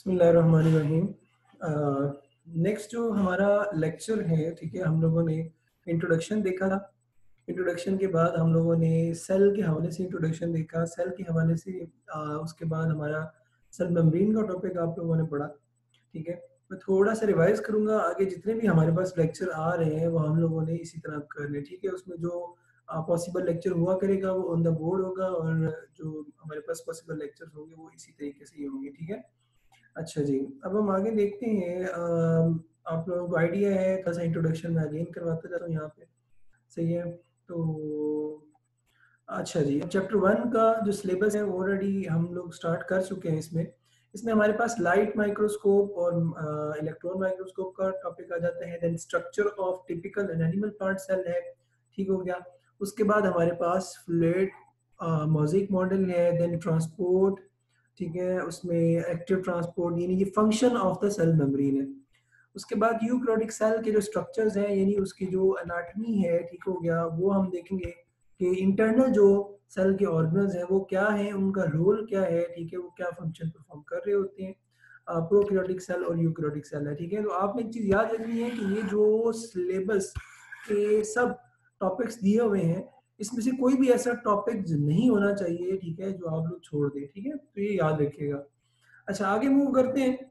बिस्मिल्लाहिर्रहमानिर्रहीम। नेक्स्ट जो हमारा लेक्चर है, ठीक है, हम लोगों ने इंट्रोडक्शन देखा था। इंट्रोडक्शन के बाद हम लोगों ने सेल के हवाले से इंट्रोडक्शन देखा। सेल के हवाले से उसके बाद हमारा सेल मेम्ब्रेन का टॉपिक आप लोगों ने पढ़ा, ठीक है। मैं थोड़ा सा रिवाइज करूंगा, आगे जितने भी हमारे पास लेक्चर आ रहे हैं वो हम लोगों ने इसी तरह करने, ठीक है। उसमें जो पॉसिबल लेक्चर हुआ करेगा वो ऑन द बोर्ड होगा, और जो हमारे पास पॉसिबल लेक्चर होंगे वो इसी तरीके से ही होंगे, ठीक है। अच्छा जी, अब हम आगे देखते हैं। आप लोगों को आइडिया है, थोड़ा सा इंट्रोडक्शन में अगेन करवाता जाता हूँ यहाँ पे, सही है। तो अच्छा जी, अब चैप्टर 1 का जो सिलेबस है ऑलरेडी हम लोग स्टार्ट कर चुके हैं। इसमें इसमें हमारे पास लाइट माइक्रोस्कोप और इलेक्ट्रॉन माइक्रोस्कोप का टॉपिक आ जाता है। Then structure of typical and animal plant cell है, ठीक हो गया। उसके बाद हमारे पास फ्लूइड मोज़ेक मॉडल है। देन ट्रांसपोर्ट, ठीक है, उसमें एक्टिव ट्रांसपोर्ट यानी कि function of the cell membrane है। उसके बाद यूकैरियोटिक सेल के जो स्ट्रक्चर्स हैं यानी उसकी जो एनाटॉमी है, ठीक हो गया, वो हम देखेंगे कि इंटरनल जो सेल के ऑर्गन्स हैं वो क्या है, उनका रोल क्या है, ठीक है, वो क्या फंक्शन परफॉर्म कर रहे होते हैं। प्रोकैरियोटिक सेल और यूकैरियोटिक सेल है, ठीक है। तो आपने एक चीज याद रखनी है कि ये जो सिलेबस के सब टॉपिक्स दिए हुए हैं, इसमें से कोई भी ऐसा टॉपिक नहीं होना चाहिए, ठीक है, जो आप लोग छोड़ दें, ठीक है। तो ये याद रखिएगा। अच्छा, आगे मूव करते हैं।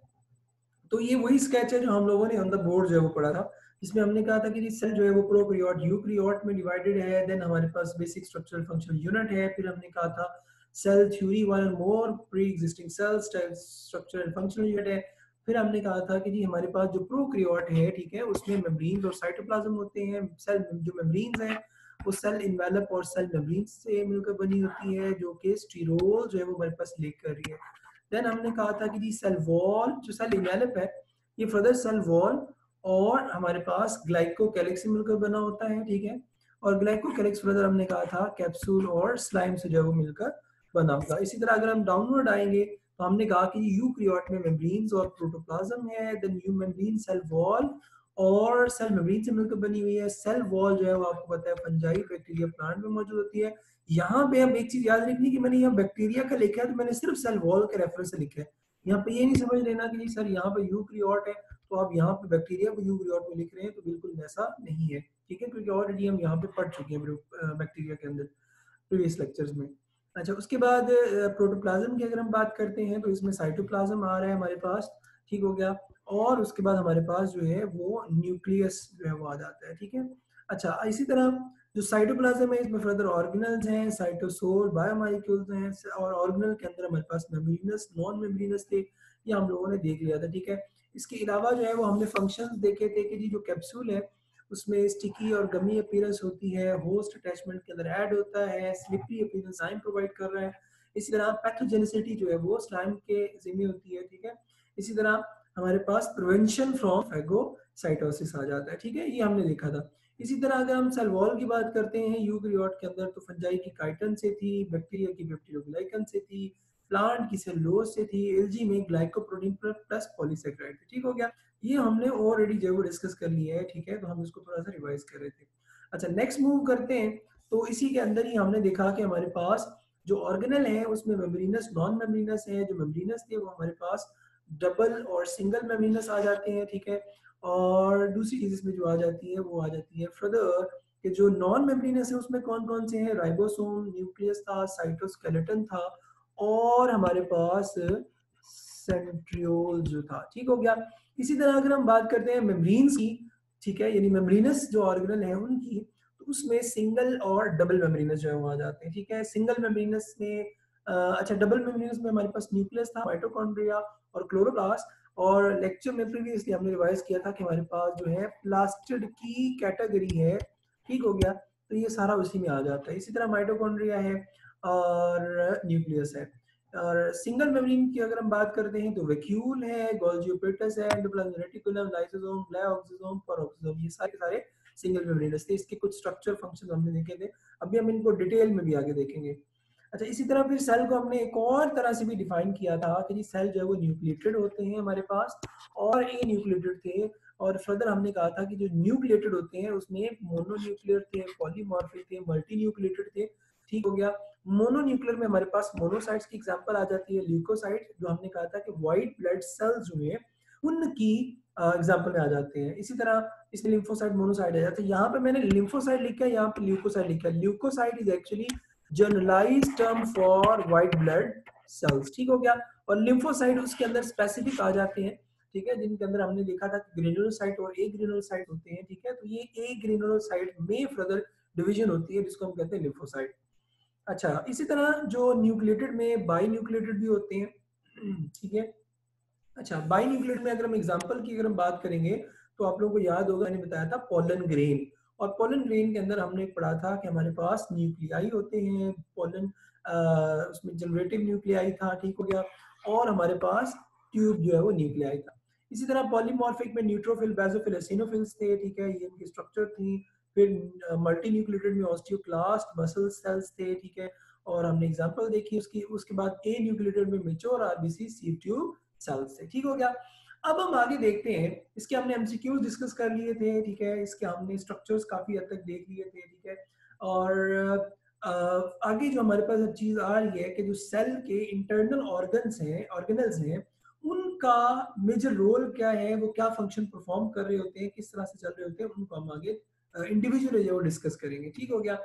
तो ये वही स्केच है जो हम लोगों ने ऑन द बोर्ड जो है वो पढ़ा था, जिसमें हमने कहा था कि सेल जो है वो प्रोकैरियोट यूकैरियोट में डिवाइडेड है। देन हमारे पास बेसिक स्ट्रक्चरल फंक्शनल यूनिट है। फिर हमने कहा था सेल थ्योरी, वन और more pre existing cells, structural and functional unit है। फिर हमने कहा था कि जी हमारे पास जो प्रोकैरियोट है, ठीक है, उसमें मेम्ब्रेन और साइटोप्लाज्म होते हैं। सेल जो मेम्ब्रेन है वो सेल इन्वेलप और सेल मेम्ब्रेन से मिलकर बनी होती है, जो कि स्टीरोल जो है वो हमारे पास लीक कर रही है। देन हमने कहा था कि जी सेल वॉल, जो सेल इन्वेलप है, ये फर्दर सेल वॉल और हमारे पास ग्लाइकोकैलिक्स से मिलकर बना होता है, ठीक है। और ग्लाइकोकैलिक्स फर्दर हमने कहा था कैप्सूल और स्लाइम से जो है वो मिलकर बना होगा। इसी तरह अगर हम डाउनवर्ड आएंगे तो हमने कहा कि यूकैरियोट में मेम्ब्रेन्स और प्रोटोप्लाज्म है। Then you membrane cell wall और सेल मेम्ब्रेन से मिलकर बनी हुई है। सेल वॉल जो है वो आपको पता है फंजाई बैक्टीरिया प्लांट में मौजूद होती है। यहाँ पे हम एक चीज याद रखनी कि मैंने यहाँ बैक्टीरिया का लिखा है तो मैंने सिर्फ सेल वॉल के रेफरेंस से लिखा है। यहाँ पे ये नहीं समझ लेना कि सर यहाँ पे यूकैरियोट है तो आप यहाँ पे बैक्टीरिया को यूकैरियोट में लिख रहे हैं, तो बिल्कुल ऐसा नहीं है, ठीक है, क्योंकि ऑलरेडी हम यहाँ पे पढ़ चुके हैं बैक्टीरिया के अंदर प्रीवियस लेक्चर्स में। अच्छा, उसके बाद प्रोटोप्लाज्म की अगर हम बात करते हैं तो इसमें साइटोप्लाज्म आ रहा है हमारे पास, ठीक हो गया। और उसके बाद हमारे पास जो है वो न्यूक्लियस जो है वो आ जाता है, ठीक है। अच्छा, इसी तरह जो साइटोप्लाज्म है इसमें फर्दर ऑर्गेनल्स हैं, साइटोसोल, बायोमॉलिक्यूल्स हैं, और ऑर्गेनल के अंदर हमारे पास मेम्ब्रेनस, नॉन मेम्ब्रेनस थे, ये हम लोगों ने देख लिया था, ठीक है। इसके अलावा जो है वो हमने फंक्शंस देखे थे कि जी जो कैप्सूल है उसमें स्टिकी और गमी अपीयरेंस होती है, होस्ट अटैचमेंट के अंदर ऐड होता है, स्लिपरी अपीयरेंस स्लाइम प्रोवाइड कर रहा है। इसी तरह पैथोजेनिसिटी जो है वो स्लाइम के जिम्मे होती है, ठीक है। इसी तरह हमारे पास प्रिवेंशन फ्रॉम फैगोसाइटोसिस आ जाता है, ठीक है, ये हमने देखा था। इसी तरह अगर हम सेल वॉल की बात करते हैं यूकैरियोट के अंदर, तो फंजाई की काइटन से थी, बैक्टीरिया की पेप्टिडोग्लाइकन से थी, प्लांट की सेलुलोज से थी, एल्गी में ग्लाइकोप्रोटीन प्लस पॉलीसेकेराइड, ठीक हो गया। ये हमने ऑलरेडी जो है डिस्कस कर लिया है, ठीक है, तो हम इसको थोड़ा सा रिवाइज कर रहे थे। अच्छा, नेक्स्ट मूव करते हैं। तो इसी के अंदर ही हमने देखा कि हमारे पास जो ऑर्गेनल है उसमें मेम्ब्रेनस, नॉन मेम्ब्रेनस है। जो मेम्ब्रेनस थे वो हमारे पास डबल और सिंगल मेम्ब्रेनस आ जाते हैं, ठीक है। और दूसरी चीज इसमें जो आ जाती है वो आ जाती है फर्दर कि जो नॉन मेम्ब्रेनस है उसमें कौन कौन से हैं, राइबोसोम, न्यूक्लियस था, साइटोस्केलेटन था, और हमारे पास सेंट्रियोल जो था, ठीक हो गया। इसी तरह अगर हम बात करते हैं मेम्ब्रेन्स की, ठीक है, यानी मेम्ब्रेनस जो ऑर्गेनल है उनकी, तो उसमें सिंगल और डबल मेम्ब्रेनस जो है वो आ जाते हैं, ठीक है। सिंगल मेम्ब्रेनस में अच्छा, डबल मेम्ब्रेनस में हमारे पास न्यूक्लियस था, माइटोकॉन्ड्रिया और क्लोरोप्लास्ट। और लेक्चर में प्रीवियसली हमने रिवाइज किया था कि हमारे पास जो है प्लास्टिड की कैटेगरी है, ठीक हो गया, तो ये सारा उसी में आ जाता है। इसी तरह माइटोकॉन्ड्रिया है और न्यूक्लियस है। और सिंगल मेम्ब्रेन की अगर हम बात करते हैं तो वैक्यूल है, गोल्गी एपिटस है, एंडोप्लाज्मिक रेटिकुलम, लाइसोसोम, ग्लाइकोसोम, पेरोक्सोसोम, ये सारे सारे सिंगल मेम्ब्रेनस थे। इसके कुछ स्ट्रक्चर फंक्शन हमने देखे थे, अभी हम इनको डिटेल में भी आगे देखेंगे। अच्छा, इसी तरह फिर सेल को हमने एक और तरह से भी डिफाइन किया था कि जी सेल जो है वो न्यूक्लिएटेड होते हैं हमारे पास, और ये न्यूक्लिएटेड थे। और फर्दर हमने कहा था कि जो न्यूक्लिएटेड होते हैं उसमें मोनोन्यूक्लियर थे, पॉलीमॉर्फिक थे, मल्टी न्यूक्लिएटेड थे, ठीक हो गया। मोनोन्यूक्लियर में हमारे पास मोनोसाइट्स की एग्जांपल आ जाती है, ल्यूकोसाइट जो हमने कहा था कि व्हाइट ब्लड सेल्स जो है उनकी एग्जांपल में आ जाते हैं। इसी तरह इसमें लिम्फोसाइट मोनोसाइट आ जाते हैं। यहाँ पे मैंने लिम्फोसाइट लिखा है, यहाँ पे ल्यूकोसाइट लिखा है। Leucocyte is actually generalised term for white blood cells, ठीक हो गया। और लिम्फोसाइट उसके अंदर स्पेसिफिक आ जाते हैं, ठीक है, जिनके अंदर हमने देखा था कि ग्रेन्युलोसाइट और ए ग्रेन्युलोसाइट होते हैं, ठीक है। तो ये ए ग्रेन्युलोसाइट में फर्दर डिवीजन होती है जिसको हम कहते हैं लिम्फोसाइट। अच्छा, इसी तरह जो न्यूक्लिएटेड में बाई न्यूक्लिएटेड भी होते हैं, ठीक है। अच्छा, बाई न्यूक्लिएटेड में अगर हम एग्जांपल की अगर हम बात करेंगे तो आप लोगों को याद होगा मैंने बताया था पोलन ग्रेन, और पोलन ग्रेन के अंदर हमने पढ़ा था कि हमारे पास न्यूक्लियाई होते हैं, पोलन उसमें जनरेटिव न्यूक्लियाई था, ठीक हो गया, और हमारे पास ट्यूब जो है वो न्यूक्लियाई था। इसी तरह पॉलीमॉर्फिक में न्यूट्रोफिल, बेसोफिल, एसिनोफिल्स थे, ठीक है, ये इनकी स्ट्रक्चर थी। फिर मल्टी न्यूक्लिएटेड में ऑस्टियोक्लास्ट मसल सेल्स थे, ठीक है, और हमने एग्जांपल देखी उसकी। उसके बाद ए न्यूक्लिएटेड में मेच्योर आरबीसी, सी ट्यूब सेल्स से, ठीक हो गया। अब हम आगे देखते हैं, इसके हमने एमसीक्यूज डिस्कस कर लिए थे, ठीक है, इसके हमने स्ट्रक्चर्स काफी हद तक देख लिए थे, ठीक है। और आगे जो हमारे पास अब चीज आ रही है कि जो सेल के इंटरनल ऑर्गन्स हैं, ऑर्गेनल्स हैं, उनका मेजर रोल क्या है, वो क्या फंक्शन परफॉर्म कर रहे होते हैं, किस तरह से चल रहे होते हैं, उनको हम आगे इंडिविजुअली जो डिस्कस करेंगे, ठीक हो गया।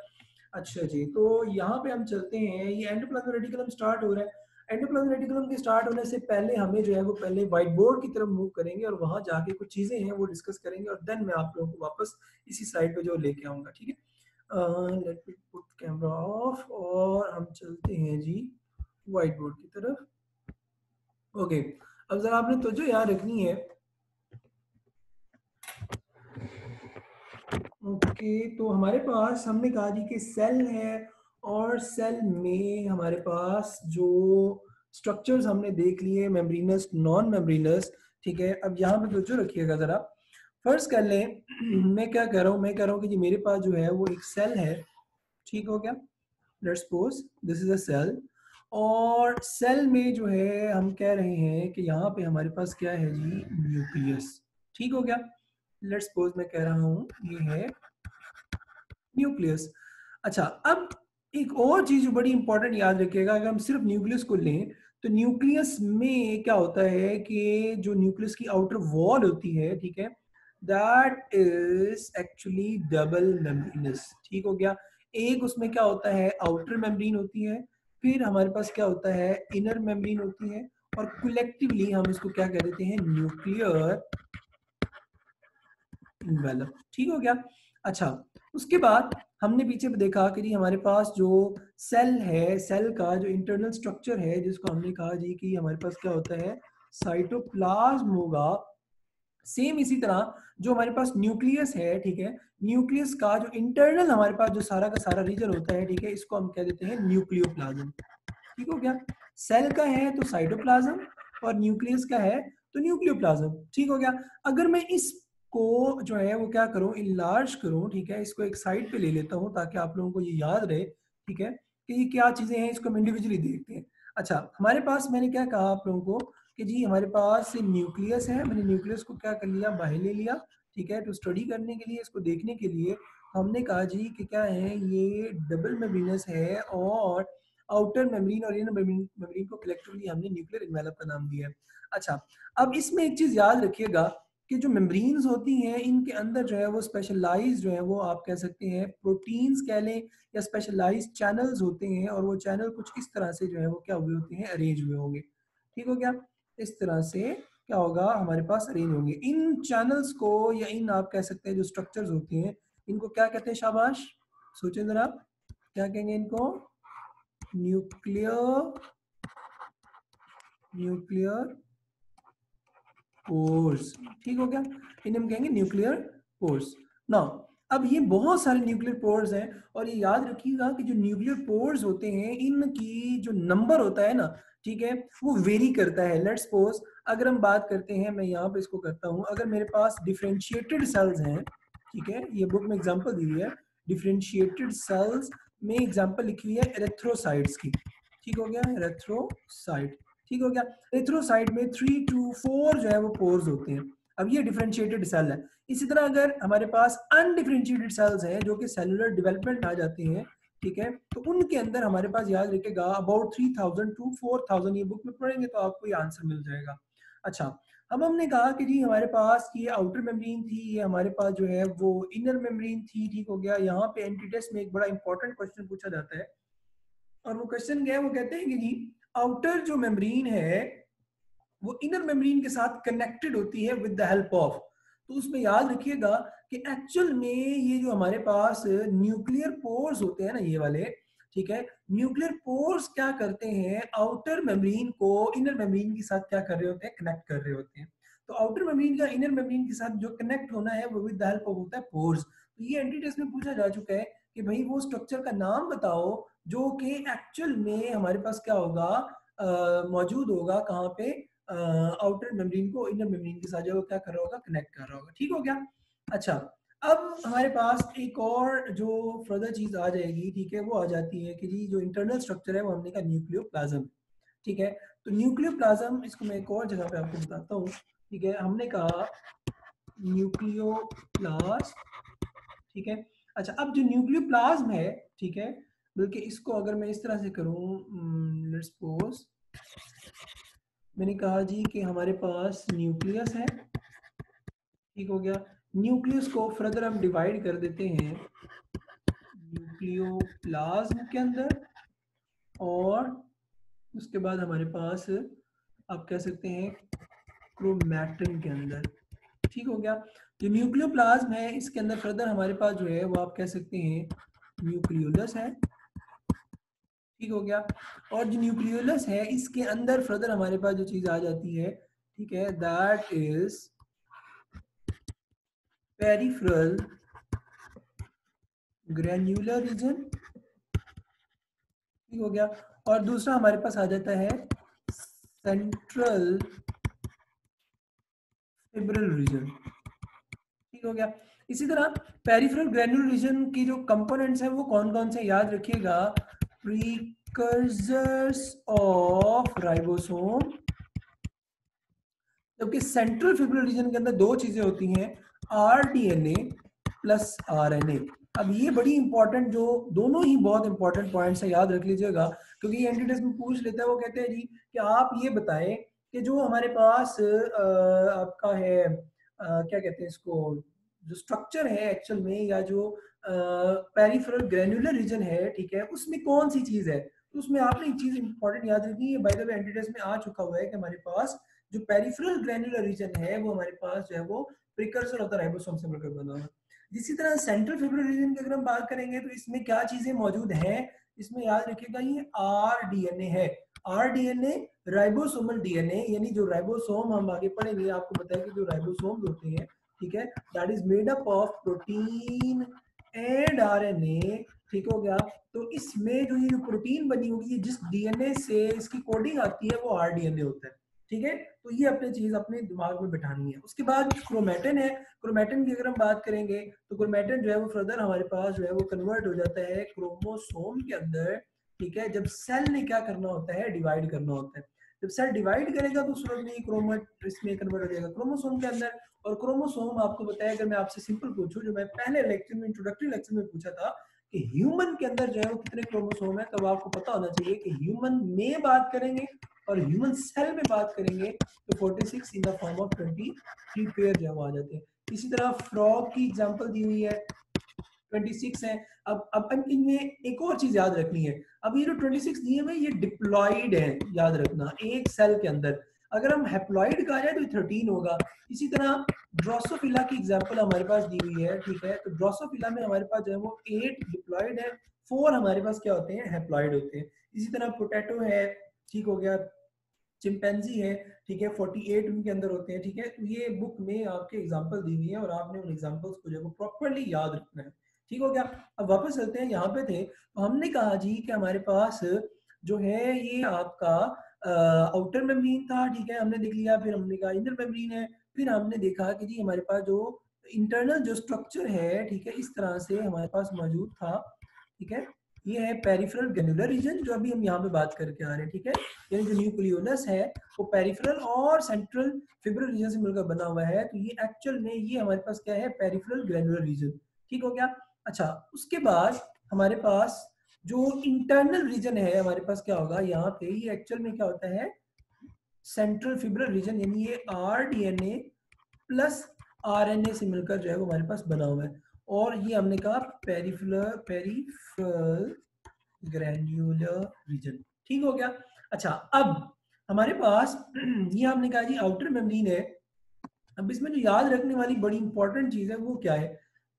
अच्छा जी, तो यहाँ पे हम चलते हैं, ये एंडोप्लाज्मिक रेटिकुलम स्टार्ट हो रहा है। एंडोप्लाज्मिक रेटिकुलम के स्टार्ट होने से पहले हमें जो है वो पहले व्हाइट बोर्ड की तरफ मूव करेंगे और वहां जाके कुछ चीजें हैं वो डिस्कस करेंगे, और देन मैं आप लोगों को वापस इसी स्लाइड पे जो लेके आऊंगा, ठीक है। Let me put camera off और हम चलते हैं जी व्हाइट बोर्ड की तरफ। ओके, अब जरा आपने तो जो याद रखनी है, ओके, तो हमारे पास हमने कहा जी कि सेल है, और सेल में हमारे पास जो स्ट्रक्चर्स हमने देख लिए, मेम्ब्रेनस, नॉन मेम्ब्रेनस, ठीक है। अब यहाँ पे तवज्जो रखिएगा जरा, फर्स्ट कर लें मैं क्या कह रहा हूँ, मैं कह रहा हूँ कि जी मेरे पास जो है वो एक सेल है, ठीक हो गया। Let's suppose this is a cell, और सेल में जो है हम कह रहे हैं कि यहाँ पे हमारे पास क्या है जी, न्यूक्लियस, ठीक हो गया। लेट्स सपोज मैं कह रहा हूँ ये है न्यूक्लियस। अच्छा, अब एक और चीज बड़ी इंपॉर्टेंट याद रखिएगा, अगर हम सिर्फ न्यूक्लियस को लें तो न्यूक्लियस में क्या होता है कि जो न्यूक्लियस की आउटर वॉल होती है, ठीक है, that is actually double membranous, ठीक हो गया। एक उसमें क्या होता है, आउटर मेम्ब्रेन होती है, फिर हमारे पास क्या होता है, इनर मेम्ब्रेन होती है, और कलेक्टिवली हम इसको क्या कह देते हैं, न्यूक्लियर इन्वेलप, ठीक हो गया। अच्छा, उसके बाद हमने पीछे देखा कि जी हमारे पास जो सेल है, सेल का जो इंटरनल स्ट्रक्चर है, जिसको हमने कहा जी कि हमारे पास क्या होता है, साइटोप्लाज्म होगा। सेम इसी तरह जो हमारे पास न्यूक्लियस है, ठीक है, न्यूक्लियस का जो इंटरनल हमारे पास जो सारा का सारा रीजन होता है, ठीक है, इसको हम कह देते हैं न्यूक्लियोप्लाज्म, ठीक हो गया। सेल का है तो साइटोप्लाज्म, और न्यूक्लियस का है तो न्यूक्लियोप्लाज्म, ठीक हो गया। अगर मैं इसको जो है वो क्या करूं, इनलार्ज करूं, ठीक है, इसको एक साइड पे ले लेता हूं ताकि आप लोगों को ये याद रहे, ठीक है, कि ये क्या चीजें हैं, इसको हम इंडिविजुअली देखते हैं। अच्छा, हमारे पास मैंने क्या कहा आप लोगों को कि जी हमारे पास न्यूक्लियस है, मैंने न्यूक्लियस को क्या कर लिया, बाहर ले लिया, ठीक है, तो स्टडी करने के लिए, इसको देखने के लिए हमने कहा जी कि क्या है, ये डबल मेम्ब्रेनस है, और आउटर मेम्ब्रेन और इनर मेम्ब्रेन को कलेक्टिवली हमने न्यूक्लियर एनवेलप का नाम दिया है। अच्छा, अब इसमें एक चीज याद रखिएगा कि जो मेम्ब्रेन्स होती हैं इनके अंदर जो है वो स्पेशलाइज जो है वो आप कह सकते हैं प्रोटीन्स कह लें, या स्पेशलाइज चैनल्स होते हैं, और वो चैनल कुछ इस तरह से जो है वो क्या हुए होते हैं, अरेंज हुए होंगे, ठीक हो गया। इस तरह से क्या होगा, हमारे पास अरेंज होंगे। इन चैनल्स को, या इन आप कह सकते हैं जो स्ट्रक्चर्स होते हैं, इनको क्या कहते हैं, शाबाश सोचें जरा, क्या कहेंगे इनको, न्यूक्लियर पोर्स, ठीक हो गया, इन्हें हम कहेंगे न्यूक्लियर पोर्स। नाउ अब ये बहुत सारे न्यूक्लियर पोर्स हैं, और ये याद रखिएगा कि जो न्यूक्लियर पोर्स होते हैं इनकी जो नंबर होता है ना, ठीक है, वो वेरी करता है। लेट्स सपोज अगर हम बात करते हैं, मैं यहाँ पे इसको करता हूँ, अगर मेरे पास डिफरेंशिएटेड सेल्स हैं, ठीक है, ये बुक में एग्जांपल दी हुई है, डिफरेंशिएटेड सेल्स में एग्जांपल लिखी हुई है एरिथ्रोसाइट्स की, ठीक हो गया, एरिथ्रोसाइट, ठीक हो गया। एरिथ्रोसाइट में 3 to 4 जो है वो पोर्स होते हैं। अब ये डिफरेंशिएटेड सेल है। इसी तरह अगर हमारे पास अनडिफरेंशिएटेड सेल्स हैं जो कि सेलुलर डेवलपमेंट आ जाते हैं, ठीक है। तो उनके अंदर हमारे पास याद रखेगा अबाउट 3000 टू 4000, ये बुक में पढ़ेंगे तो आपको ये आंसर मिल जाएगा। अच्छा, अब हमने कहा कि जी हमारे पास ये आउटर मेम्ब्रेन थी, ये हमारे पास जो है वो इनर मेम्ब्रेन थी, ठीक हो गया। यहाँ पे एंट्री टेस्ट में एक बड़ा इंपॉर्टेंट क्वेश्चन पूछा जाता है, और वो क्वेश्चन क्या है, वो कहते हैं कि जी आउटर जो मेम्ब्रेन है वो इनर मेम्ब्रेन के साथ कनेक्टेड होती है विद द हेल्प ऑफ। तो उसमें याद रखिएगा कि एक्चुअल में ये जो हमारे पास न्यूक्लियर पोर्स होते हैं ना, ये वाले, ठीक है, न्यूक्लियर पोर्स क्या करते हैं, आउटर मेम्ब्रेन को इनर मेम्ब्रेन के साथ क्या कर रहे होते हैं, कनेक्ट कर रहे होते हैं। तो आउटर मेम्ब्रेन का इनर मेम्ब्रेन के साथ जो कनेक्ट होना है वो विद द हेल्प ऑफ होता है पोर्स। तो ये एंट्री टेस्ट में पूछा जा चुका है कि भाई वो स्ट्रक्चर का नाम बताओ जो कि एक्चुअल में हमारे पास क्या होगा, मौजूद होगा कहाँ पे, आउटर मेम्ब्रेन को इनर मेम्ब्रेन के साथ जो क्या कर रहा होगा, कनेक्ट कर रहा होगा, ठीक हो गया। अच्छा, अब हमारे पास एक और जो फर्दर चीज आ जाएगी, ठीक है, वो आ जाती है कि जी जो इंटरनल स्ट्रक्चर है वो हमने कहा न्यूक्लियोप्लाज्म, ठीक है। तो न्यूक्लियोप्लाज्म, इसको मैं एक और जगह पे आपको बताता हूँ, ठीक है, हमने कहा न्यूक्लियोप्लास्ट, ठीक है। अच्छा, अब जो न्यूक्लियोप्लाज्म है, ठीक है, बल्कि इसको अगर मैं इस तरह से करूँ, लेट्स सपोज मैंने कहा जी कि हमारे पास न्यूक्लियस है, ठीक हो गया। न्यूक्लियस को फर्दर हम डिवाइड कर देते हैं न्यूक्लियोप्लाज्म के अंदर, और उसके बाद हमारे पास आप कह सकते हैं क्रोमैटिन के अंदर, ठीक हो गया। जो न्यूक्लियोप्लाज्म है इसके अंदर फर्दर हमारे पास जो है वो आप कह सकते हैं न्यूक्लियोलस है, ठीक हो गया। और जो न्यूक्लियोलस है इसके अंदर फर्दर हमारे पास जो चीज आ जाती है, ठीक है, that is peripheral granular region, ठीक हो गया। और दूसरा हमारे पास आ जाता है सेंट्रल फिब्रिल रीजन, ठीक हो गया। इसी तरह पेरिफेरल ग्रेन्युलर रीजन की जो कंपोनेंट्स हैं वो कौन कौन से याद रखिएगा, प्रीकर्सर्स ऑफ राइबोसोम, जबकि सेंट्रल फिब्रिल रीजन के अंदर दो चीजें होती हैं, आरडीएनए प्लस आरएनए। अब ये बड़ी इंपॉर्टेंट, जो दोनों ही बहुत इंपॉर्टेंट पॉइंट्स है, याद रख लीजिएगा, क्योंकि ये एंट्री टेस्ट में पूछ लेता है। वो कहते हैं जी कि आप ये बताएं कि जो हमारे पास आपका है क्या कहते हैं इसको, जो स्ट्रक्चर है एक्चुअल में, या जो पेरिफेरल ग्रेन्युलर रीजन है, ठीक है, उसमें कौन सी चीज है। तो उसमें आपने एक चीज इंपॉर्टेंट याद रखनी है, by the way entry test में आ चुका हुआ है कि हमारे पास जो पेरिफेरल ग्रेन्युलर रीजन है वो हमारे पास जो है वो प्रिकर्सर ऑफ द राइबोसोम से मिलकर बना हुआ है। इसी तरह सेंट्रल फिब्रिल रीजन की अगर हम बात करेंगे तो इसमें क्या चीजें मौजूद हैं, इसमें याद रखिएगा ये आरडीएनए है, आरडीएनए राइबोसोमल डीएनए, यानी जो राइबोसोम हम आगे पढ़ेंगे आपको बताया कि जो राइबोसोम होते हैं, ठीक है, that is made up of protein and RNA, ठीक हो गया। तो इसमें जो ये जो प्रोटीन बनी होगी, जिस डीएनए से इसकी कोडिंग आती है वो आरडीएनए होता है, ठीक है। तो ये अपनी चीज अपने दिमाग में बिठानी है। उसके बाद क्रोमेटिन है, क्रोमेटिन की अगर हम बात करेंगे तो क्रोमेटिन जो है वो फर्दर हमारे पास जो है वो कन्वर्ट हो जाता है क्रोमोसोम के अंदर, ठीक है, जब सेल ने क्या करना होता है, डिवाइड करना होता है। जब सेल डिवाइड करेगा तो उस वक्त में क्रोमेट इसमें कन्वर्ट हो जाएगा क्रोमोसोम के अंदर। और क्रोमोसोम आपको बताया, अगर मैं आपसे सिंपल पूछूं, जो मैं पहले लेक्चर में इंट्रोडक्टरी लेक्चर में पूछा था कि ह्यूमन के अंदर जो है वो कितने क्रोमोसोम है, तब आपको पता होना चाहिए कि ह्यूमन में बात करेंगे और ह्यूमन सेल में बात करेंगे तो 46 in the form of 23 pair जो आ जाते हैं। इसी तरह फ्रॉग की एग्जांपल दी हुई है, 26 है। अब इनमें एक और चीज याद रखनी है, अब ये जो 26 दिए हुए ये डिप्लॉइड है, याद रखना, एक सेल के अंदर। अगर हम हैप्लॉइड का जाए तो 13 होगा। इसी तरह ड्रोसोफिला की एग्जांपल हमारे पास दी हुई है, ठीक है, तो ड्रोसोफिला में हमारे पास जो है वो 8 डिप्लॉइड है, 4 हमारे पास क्या होते हैं, हैप्लॉइड होते हैं। इसी तरह पोटैटो है, ठीक हो गया, चिंपैंजी है, ठीक है, 48 उनके अंदर होते हैं, ठीक है। तो ये बुक में आपके एग्जांपल दी हुई है और आपने उन एग्जांपल्स को जो है वो प्रॉपर्ली याद रखना है, ठीक हो गया। अब वापस चलते हैं, यहाँ पे थे तो हमने कहा जी कि हमारे पास जो है ये आपका आउटर मेम्ब्रेन था, ठीक है, हमने देख लिया। फिर हमने कहा इनर मेम्ब्रेन है। फिर हमने देखा कि जी हमारे पास जो इंटरनल जो स्ट्रक्चर है, ठीक है, इस तरह से हमारे पास मौजूद था, ठीक है। ये है पेरिफेरल ग्रेन्युलर रीजन जो अभी हम यहाँ पे बात करके आ रहे हैं, ठीक है। यानी जो न्यूक्लियोलस है वो पेरिफेरल और सेंट्रल फिब्रिल रीजन से मिलकर बना हुआ है। तो ये एक्चुअल में ये हमारे पास क्या है, पेरिफेरल ग्रेन्युलर रीजन, ठीक हो गया। अच्छा, उसके बाद हमारे पास जो इंटरनल रीजन है हमारे पास क्या होगा, यहाँ पे ये एक्चुअल में क्या होता है, सेंट्रल फिब्रिलर रीजन, यानी ये आरडीएनए प्लस आरएनए से मिलकर जो है वो हमारे पास बना हुआ है। और ये हमने कहा पेरिफेरल ग्रैन्युलर रीजन। ठीक हो गया। अच्छा, अब हमारे पास ये हमने कहा जी आउटर मेम्ब्रेन है। अब इसमें जो याद रखने वाली बड़ी इंपॉर्टेंट चीज है वो क्या है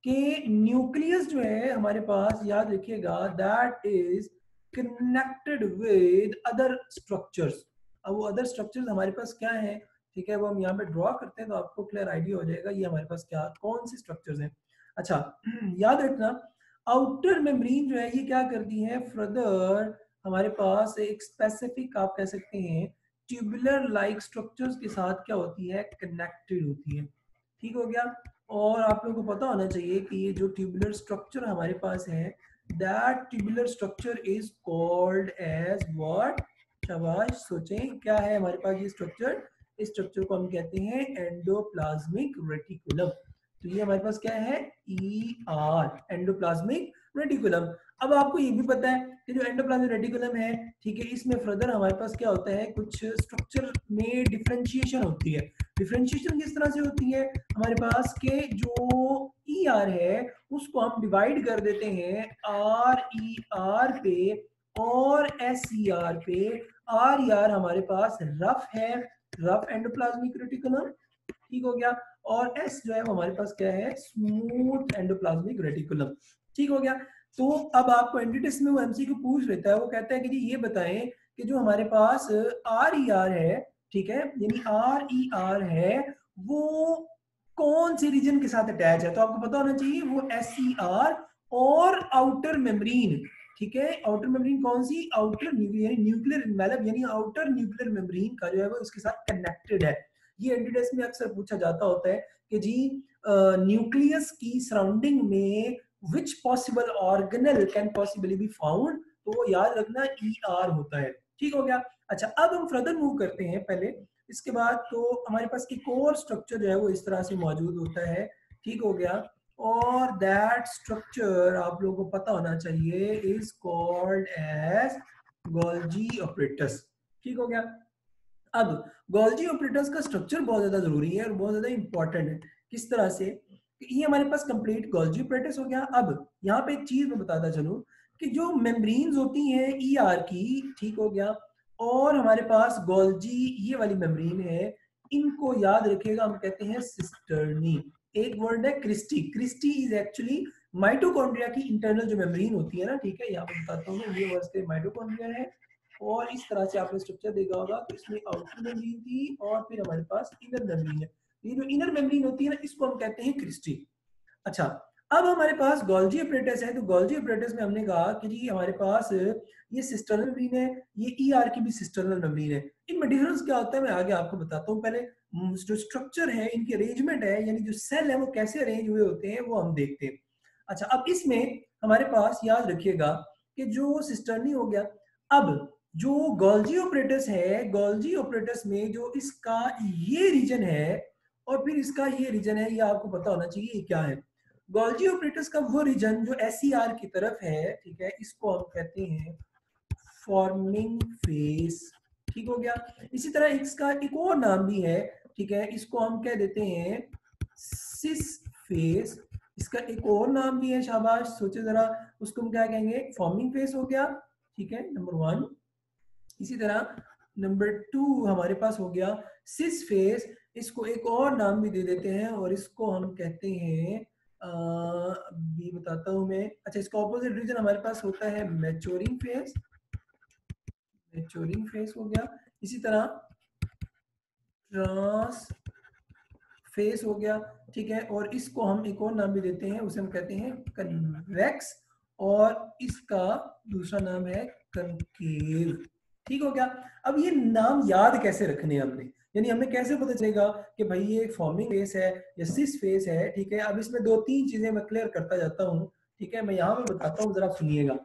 कि न्यूक्लियस जो है हमारे पास, याद रखिएगा, that is connected with other structures. अब वो अदर स्ट्रक्चर्स हमारे पास क्या है, ठीक है, वो हम यहाँ पे ड्रॉ करते हैं तो आपको क्लियर आइडिया हो जाएगा ये हमारे पास क्या कौन सी स्ट्रक्चर्स हैं। अच्छा, याद रखना आउटर मेम्ब्रेन जो है ये क्या करती है, फर्दर हमारे पास एक स्पेसिफिक आप कह सकते हैं ट्यूबुलर लाइक स्ट्रक्चर्स के साथ क्या होती है, कनेक्टेड होती है। ठीक हो गया। और आप लोगों को पता होना चाहिए कि ये जो ट्यूबुलर स्ट्रक्चर हमारे पास है, that tubular structure is called as what, शाबाश सोचें क्या है हमारे पास ये स्ट्रक्चर, इस स्ट्रक्चर को हम कहते हैं एंडोप्लाज्मिक रेटिकुलम। तो ये हमारे पास क्या है, ई आर, एंडोप्लाज्मिक रेटिकुलम। अब आपको ये भी पता है कि जो एंडोप्लाज्मिक रेटिकुलम है, ठीक है, इसमें फर्दर हमारे पास क्या होता है, कुछ स्ट्रक्चर में डिफरेंशिएशन होती है। डिफरेंशिएशन किस तरह से होती है, हमारे पास के जो ई आर है उसको हम डिवाइड कर देते हैं आर ई आर पे और एस ई आर पे। आर ई आर हमारे पास रफ है, रफ एंडोप्लाज्मिक रेटिकुलम, ठीक हो गया। और एस जो है वो हमारे पास क्या है, स्मूथ एंडोप्लाज्मिक रेटिकुलम, ठीक हो गया। तो अब आपको एंट्री टेस्ट में वो एमसीक्यू पूछ लेता है, वो कहता है कि जी ये बताएं कि जो हमारे पास आर ई आर है, ठीक है, यानी आर ई आर है, वो कौन से रीजन के साथ अटैच है। तो आपको पता होना चाहिए वो एस सी आर और आउटर मेम्ब्रेन, ठीक है, आउटर मेम्ब्रेन कौन सी, आउटर न्यूक्लियर एनवेलप, यानी आउटर न्यूक्लियर मेम्ब्रेन का जो है वो इसके साथ कनेक्टेड है। ये एंट्री टेस्ट में अक्सर पूछा जाता होता है कि जी न्यूक्लियस की सराउंडिंग में which possible organelle can possibly be found, तो वो याद रखना ई आर होता है। ठीक हो गया। अच्छा, अब हम फर्दर मूव करते हैं पहले, इसके बाद तो हमारे पास एक और स्ट्रक्चर जो है वो इस तरह से मौजूद होता है, ठीक हो गया। और दैट स्ट्रक्चर आप लोगों को पता होना चाहिए is called as Golgi apparatus, ठीक हो गया। अब गोल्जी ऑपरेटर्स का स्ट्रक्चर बहुत ज्यादा जरूरी है और बहुत ज्यादा इंपॉर्टेंट है। किस तरह से, ये हमारे पास कंप्लीट गोल्जी ऑपरेटर्स हो गया। अब यहाँ पे एक चीज मैं बताता चलूं कि जो मेम्ब्रेन्स होती हैं ई आर की, ठीक हो गया, और हमारे पास गोल्जी ये वाली मेम्ब्रेन है, इनको याद रखिएगा हम कहते हैं सिस्टर्नी। एक वर्ड है cristae, cristae is actually mitochondria की इंटरनल जो मेम्ब्रेन होती है ना, ठीक है, यहाँ पे बताता हूँ मैं, ये वर्ड के माइटोकॉन्ड्रिया है। और इस तरह से आपने स्ट्रक्चर देखा होगा तो इसमें आउटर मेम्ब्रेन थी और फिर हमारे पास इनर मेम्ब्रेन है। ये जो इनर मेम्ब्रेन होती है ना, इसको हम कहते हैं क्रिस्टी। अच्छा, अब हमारे पास गोल्जी अपरेटस है, तो गोल्जी अपरेटस में हमने कहा कि जी हमारे पास ये सिस्टर्नल मेम्ब्रेन है, ये ई आर की भी सिस्टर्नल मेम्ब्रेन है। इनमें डिफरेंस क्या होता है मैं आगे आपको बताता हूँ। पहले जो स्ट्रक्चर है, इनकी अरेंजमेंट है, यानी जो सेल है वो कैसे अरेंज हुए होते हैं वो हम देखते हैं। अच्छा, अब इसमें हमारे पास याद रखिएगा कि जो सिस्टर्नी हो गया, अब जो गोल्जी ऑपरेटस है, गोल्जी ऑपरेटस में जो इसका ये रीजन है और फिर इसका ये रीजन है, ये आपको पता होना चाहिए ये क्या है। गोल्जी ऑपरेटस का वो रीजन जो एसईआर की तरफ है, ठीक है, इसको हम कहते हैं फॉर्मिंग फेस, ठीक हो गया। इसी तरह इसका एक और नाम भी है, ठीक है, इसको हम कह देते हैं सिस फेस। इसका एक और नाम भी है, शाबाश सोचे जरा, उसको हम क्या कहेंगे, फॉर्मिंग फेस हो गया, ठीक है, नंबर 1। इसी तरह नंबर 2 हमारे पास हो गया सिस फेस, इसको एक और नाम भी दे देते हैं और इसको हम कहते हैं भी बताता हूं मैं। अच्छा, इसका ऑपोजिट रीजन हमारे पास होता है मैच्योरिंग फेस, मैच्योरिंग फेस हो गया। इसी तरह ट्रांस फेस हो गया, ठीक है, और इसको हम एक और नाम भी देते हैं, उसे हम कहते हैं कन्वेक्स, और इसका दूसरा नाम है कनकेव, ठीक हो गया। अब ये नाम याद कैसे रखने हैं हमने, यानी हमें कैसे पता चलेगा कि भाई ये फॉर्मिंग फेस है या सिस फेस है, ठीक है। अब इसमें 2-3 चीजें मैं क्लियर करता जाता हूँ, ठीक है, मैं यहाँ पे बताता हूँ, जरा सुनिएगा।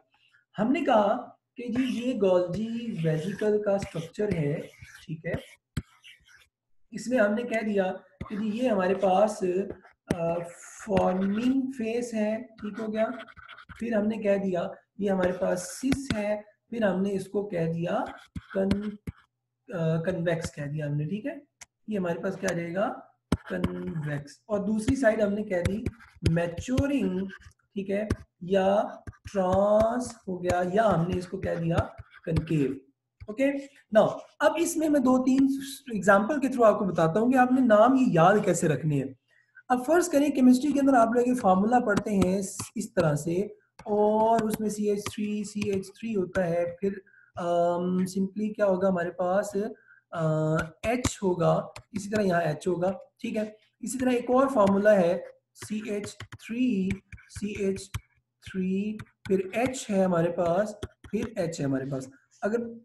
हमने कहा कि जी ये गोल्जी वेसिकल का स्ट्रक्चर है, ठीक है, इसमें हमने कह दिया कि जी ये हमारे पास फॉर्मिंग फेस है, ठीक हो गया। फिर हमने कह दिया ये हमारे पास सिस है, फिर हमने इसको कह दिया कन्वेक्स कह दिया हमने, ठीक है। ये हमारे पास क्या रहेगा, कन्वेक्स। और दूसरी साइड हमने कह दी मैच्योरिंग, ठीक है, या ट्रांस हो गया, या हमने इसको कह दिया कनकेव। ओके नाउ, अब इसमें मैं 2-3 एग्जांपल के थ्रू आपको बताता हूँ कि आपने नाम ये याद कैसे रखने हैं। अब फर्ज करें केमिस्ट्री के अंदर आप लोग फार्मूला पढ़ते हैं इस तरह से, और उसमें CH3 होता है, फिर सिंपली क्या होगा हमारे पास, H होगा, इसी तरह यहाँ H होगा, ठीक है। इसी तरह एक और फार्मूला है CH3, फिर H है हमारे पास, फिर H है हमारे पास। अगर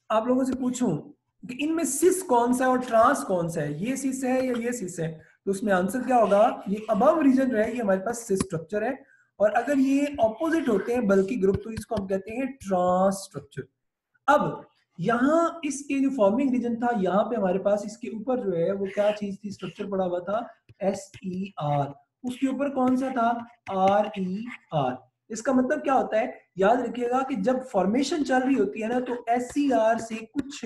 आप लोगों से पूछूं कि इनमें सिस कौन सा है और ट्रांस कौन सा है, ये सिस है या ये सिस है, तो उसमें आंसर क्या होगा, ये अबव रीजन जो है ये हमारे पास सिस स्ट्रक्चर है, और अगर ये ऑपोजिट होते हैं बल्कि ग्रुप, तो इसको हम कहते हैं ट्रांस स्ट्रक्चर। अब यहाँ इसके जो फॉर्मिंग रीजन था, यहाँ पे हमारे पास इसके ऊपर जो है वो क्या चीज थी, स्ट्रक्चर पड़ा हुआ था SER, उसके ऊपर कौन सा था, RER। इसका मतलब क्या होता है, याद रखिएगा कि जब फॉर्मेशन चल रही होती है ना, तो SER से कुछ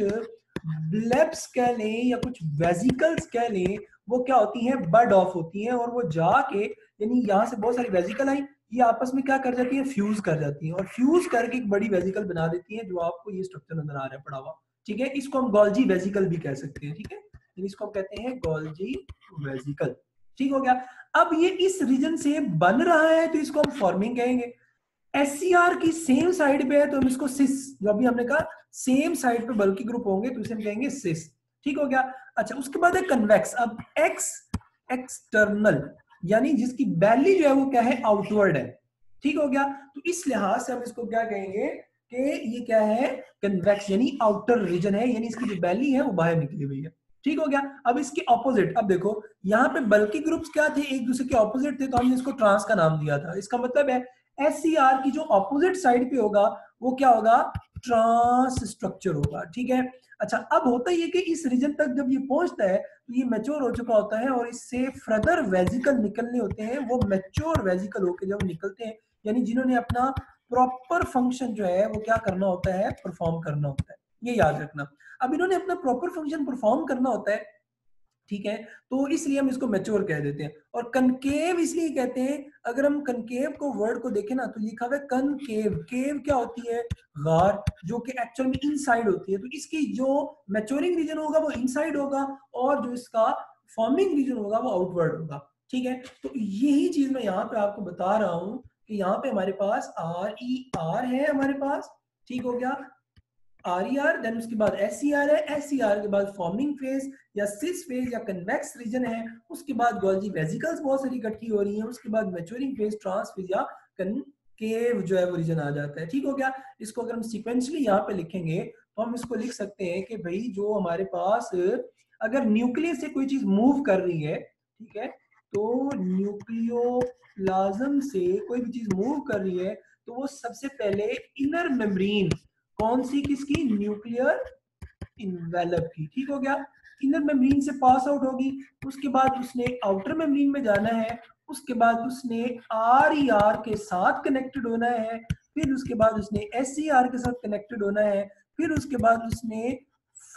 ब्लेब्स कह लें या कुछ वेजिकल्स कह लें, वो क्या होती हैं, बड ऑफ होती हैं, और वो जाके, यानी यहाँ से बहुत सारी वेजिकल आई, ये आपस में क्या कर जाती है, फ्यूज कर जाती है, और फ्यूज करके एक बड़ी वेजिकल बना देती है, जो आपको ये स्ट्रक्चर नजर आ रहा है पड़ा हुआ, ठीक है। इसको हम गोल्जी वेजिकल भी कह सकते हैं, ठीक है, इसको हम कहते हैं गोल्जी वेजिकल, ठीक हो गया। अब ये इस रीजन से बन रहा है, तो इसको हम फॉर्मिंग कहेंगे। SCR की सेम साइड पे है, तो हम इसको सिस, जो अभी हमने कहा सेम साइड पे बल्कि ग्रुप होंगे, तो इसे हम कहेंगे सिस, ठीक हो गया। अच्छा, उसके बाद है कन्वेक्स। अब एक्स एक्सटर्नल, यानी जिसकी बैली जो है वो क्या है, आउटवर्ड है, ठीक हो गया। तो इस लिहाज से हम इसको क्या कहेंगे कि ये क्या है, कन्वेक्स, यानी आउटर रीजन है, यानी इसकी जो बैली है वो बाहर निकली हुई है, ठीक हो गया। अब इसके ऑपोजिट, अब देखो यहाँ पे बल्कि ग्रुप्स क्या थे, एक दूसरे के ऑपोजिट थे, तो हमने इसको ट्रांस का नाम दिया था। इसका मतलब है SCR की जो ऑपोजिट साइड पे होगा वो क्या होगा, ट्रांस स्ट्रक्चर होगा, ठीक है। अच्छा, अब होता ही है कि इस रीजन तक जब ये पहुंचता है तो ये मैच्योर हो चुका होता है, और इससे फर्दर वेजिकल निकलने होते हैं, वो मैच्योर वेजिकल होके जब निकलते हैं, यानी जिन्होंने अपना प्रॉपर फंक्शन जो है वो क्या करना होता है, परफॉर्म करना होता है, ये याद रखना। अब इन्होंने अपना प्रॉपर फंक्शन परफॉर्म करना होता है, ठीक है, तो इसलिए हम इसको मैच्योर कह देते हैं। और कनकेव इसलिए कहते हैं, अगर हम कनकेव को वर्ड को देखें ना, तो लिखा हुआ है कनकेव, केव क्या होती है, गार, जो कि एक्चुअल में इनसाइड होती है, तो इसकी जो मैच्योरिंग रीजन होगा वो इनसाइड होगा, और जो इसका फॉर्मिंग रीजन होगा वो आउटवर्ड होगा, ठीक है। तो यही चीज मैं यहाँ पे आपको बता रहा हूँ कि यहाँ पे हमारे पास RER है हमारे पास, ठीक हो गया, RER, देन उसके बाद SCR है, SCR के बाद फॉर्मिंग फेज या सिस फेज या कन्वेक्स रीजन है, उसके बाद गोल्जी वेसिकल्स बहुत सारी इकट्ठी हो रही हैं, उसके बाद मैच्योरिंग फेज, ट्रांस फेज या कनकेव जो है वो रीजन आ जाता है, ठीक हो गया। इसको अगर हम सीक्वेंशियली यहाँ पे लिखेंगे तो हम इसको लिख सकते हैं कि भाई जो हमारे पास अगर न्यूक्लियस से कोई चीज मूव कर रही है, ठीक है, तो न्यूक्लियोप्लाज्म से कोई भी चीज मूव कर रही है, तो वो सबसे पहले इनर मेम्ब्रेन, कौन सी, किसकी, न्यूक्लियर इन्वेलप की, ठीक हो गया, इनर मेम्ब्रेन से पास आउट होगी, उसके बाद उसने आउटर मेम्ब्रेन में जाना है, उसके बाद उसने RER के साथ कनेक्टेड होना है, फिर उसके बाद उसने SCR के साथ कनेक्टेड होना है, फिर उसके बाद उसने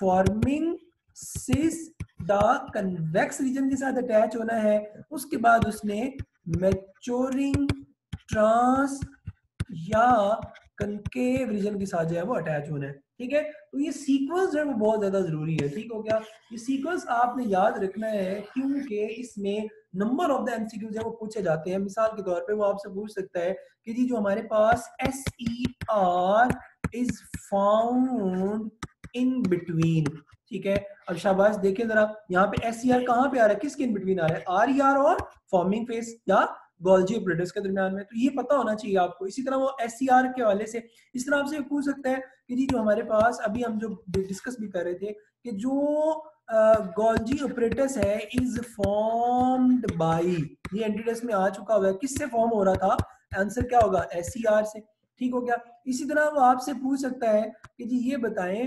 forming cis the convex region के साथ अटैच होना है, उसके बाद उसने मैच्योरिंग ट्रांस या कनकेव रीजन के साथ जो है वो अटैच होना है, ठीक है। तो ये सीक्वेंस जो है वो बहुत ज्यादा जरूरी है, ठीक हो गया। ये सीक्वेंस आपने याद रखना है, क्योंकि इसमें नंबर ऑफ द एमसीक्यूज है वो पूछे जाते हैं। मिसाल के तौर पे वो आपसे पूछ सकता है कि जी जो हमारे पास SER is found in between, ठीक है। अब शाबाश, देखिए जरा यहाँ पे SCR कहाँ पे आ रहा है, किसके इन बिटवीन आ रहा है, RER और फॉर्मिंग फेस या गोल्जी ऑपरेटर्स के दरमियान में, तो ये पता होना चाहिए आपको। इसी तरह वो SCR के हवाले से इस तरह आपसे पूछ सकता है कि जी जो हमारे पास अभी हम जो डिस्कस भी कर रहे थे कि जो गोल्जी ऑपरेटर्स है इज फॉर्म्ड बाय, ये एंटीटेस में आ चुका हुआ है, किससे फॉर्म हो रहा था, आंसर क्या होगा, SCR से, ठीक हो गया। इसी तरह वो आपसे पूछ सकता है कि जी ये बताएं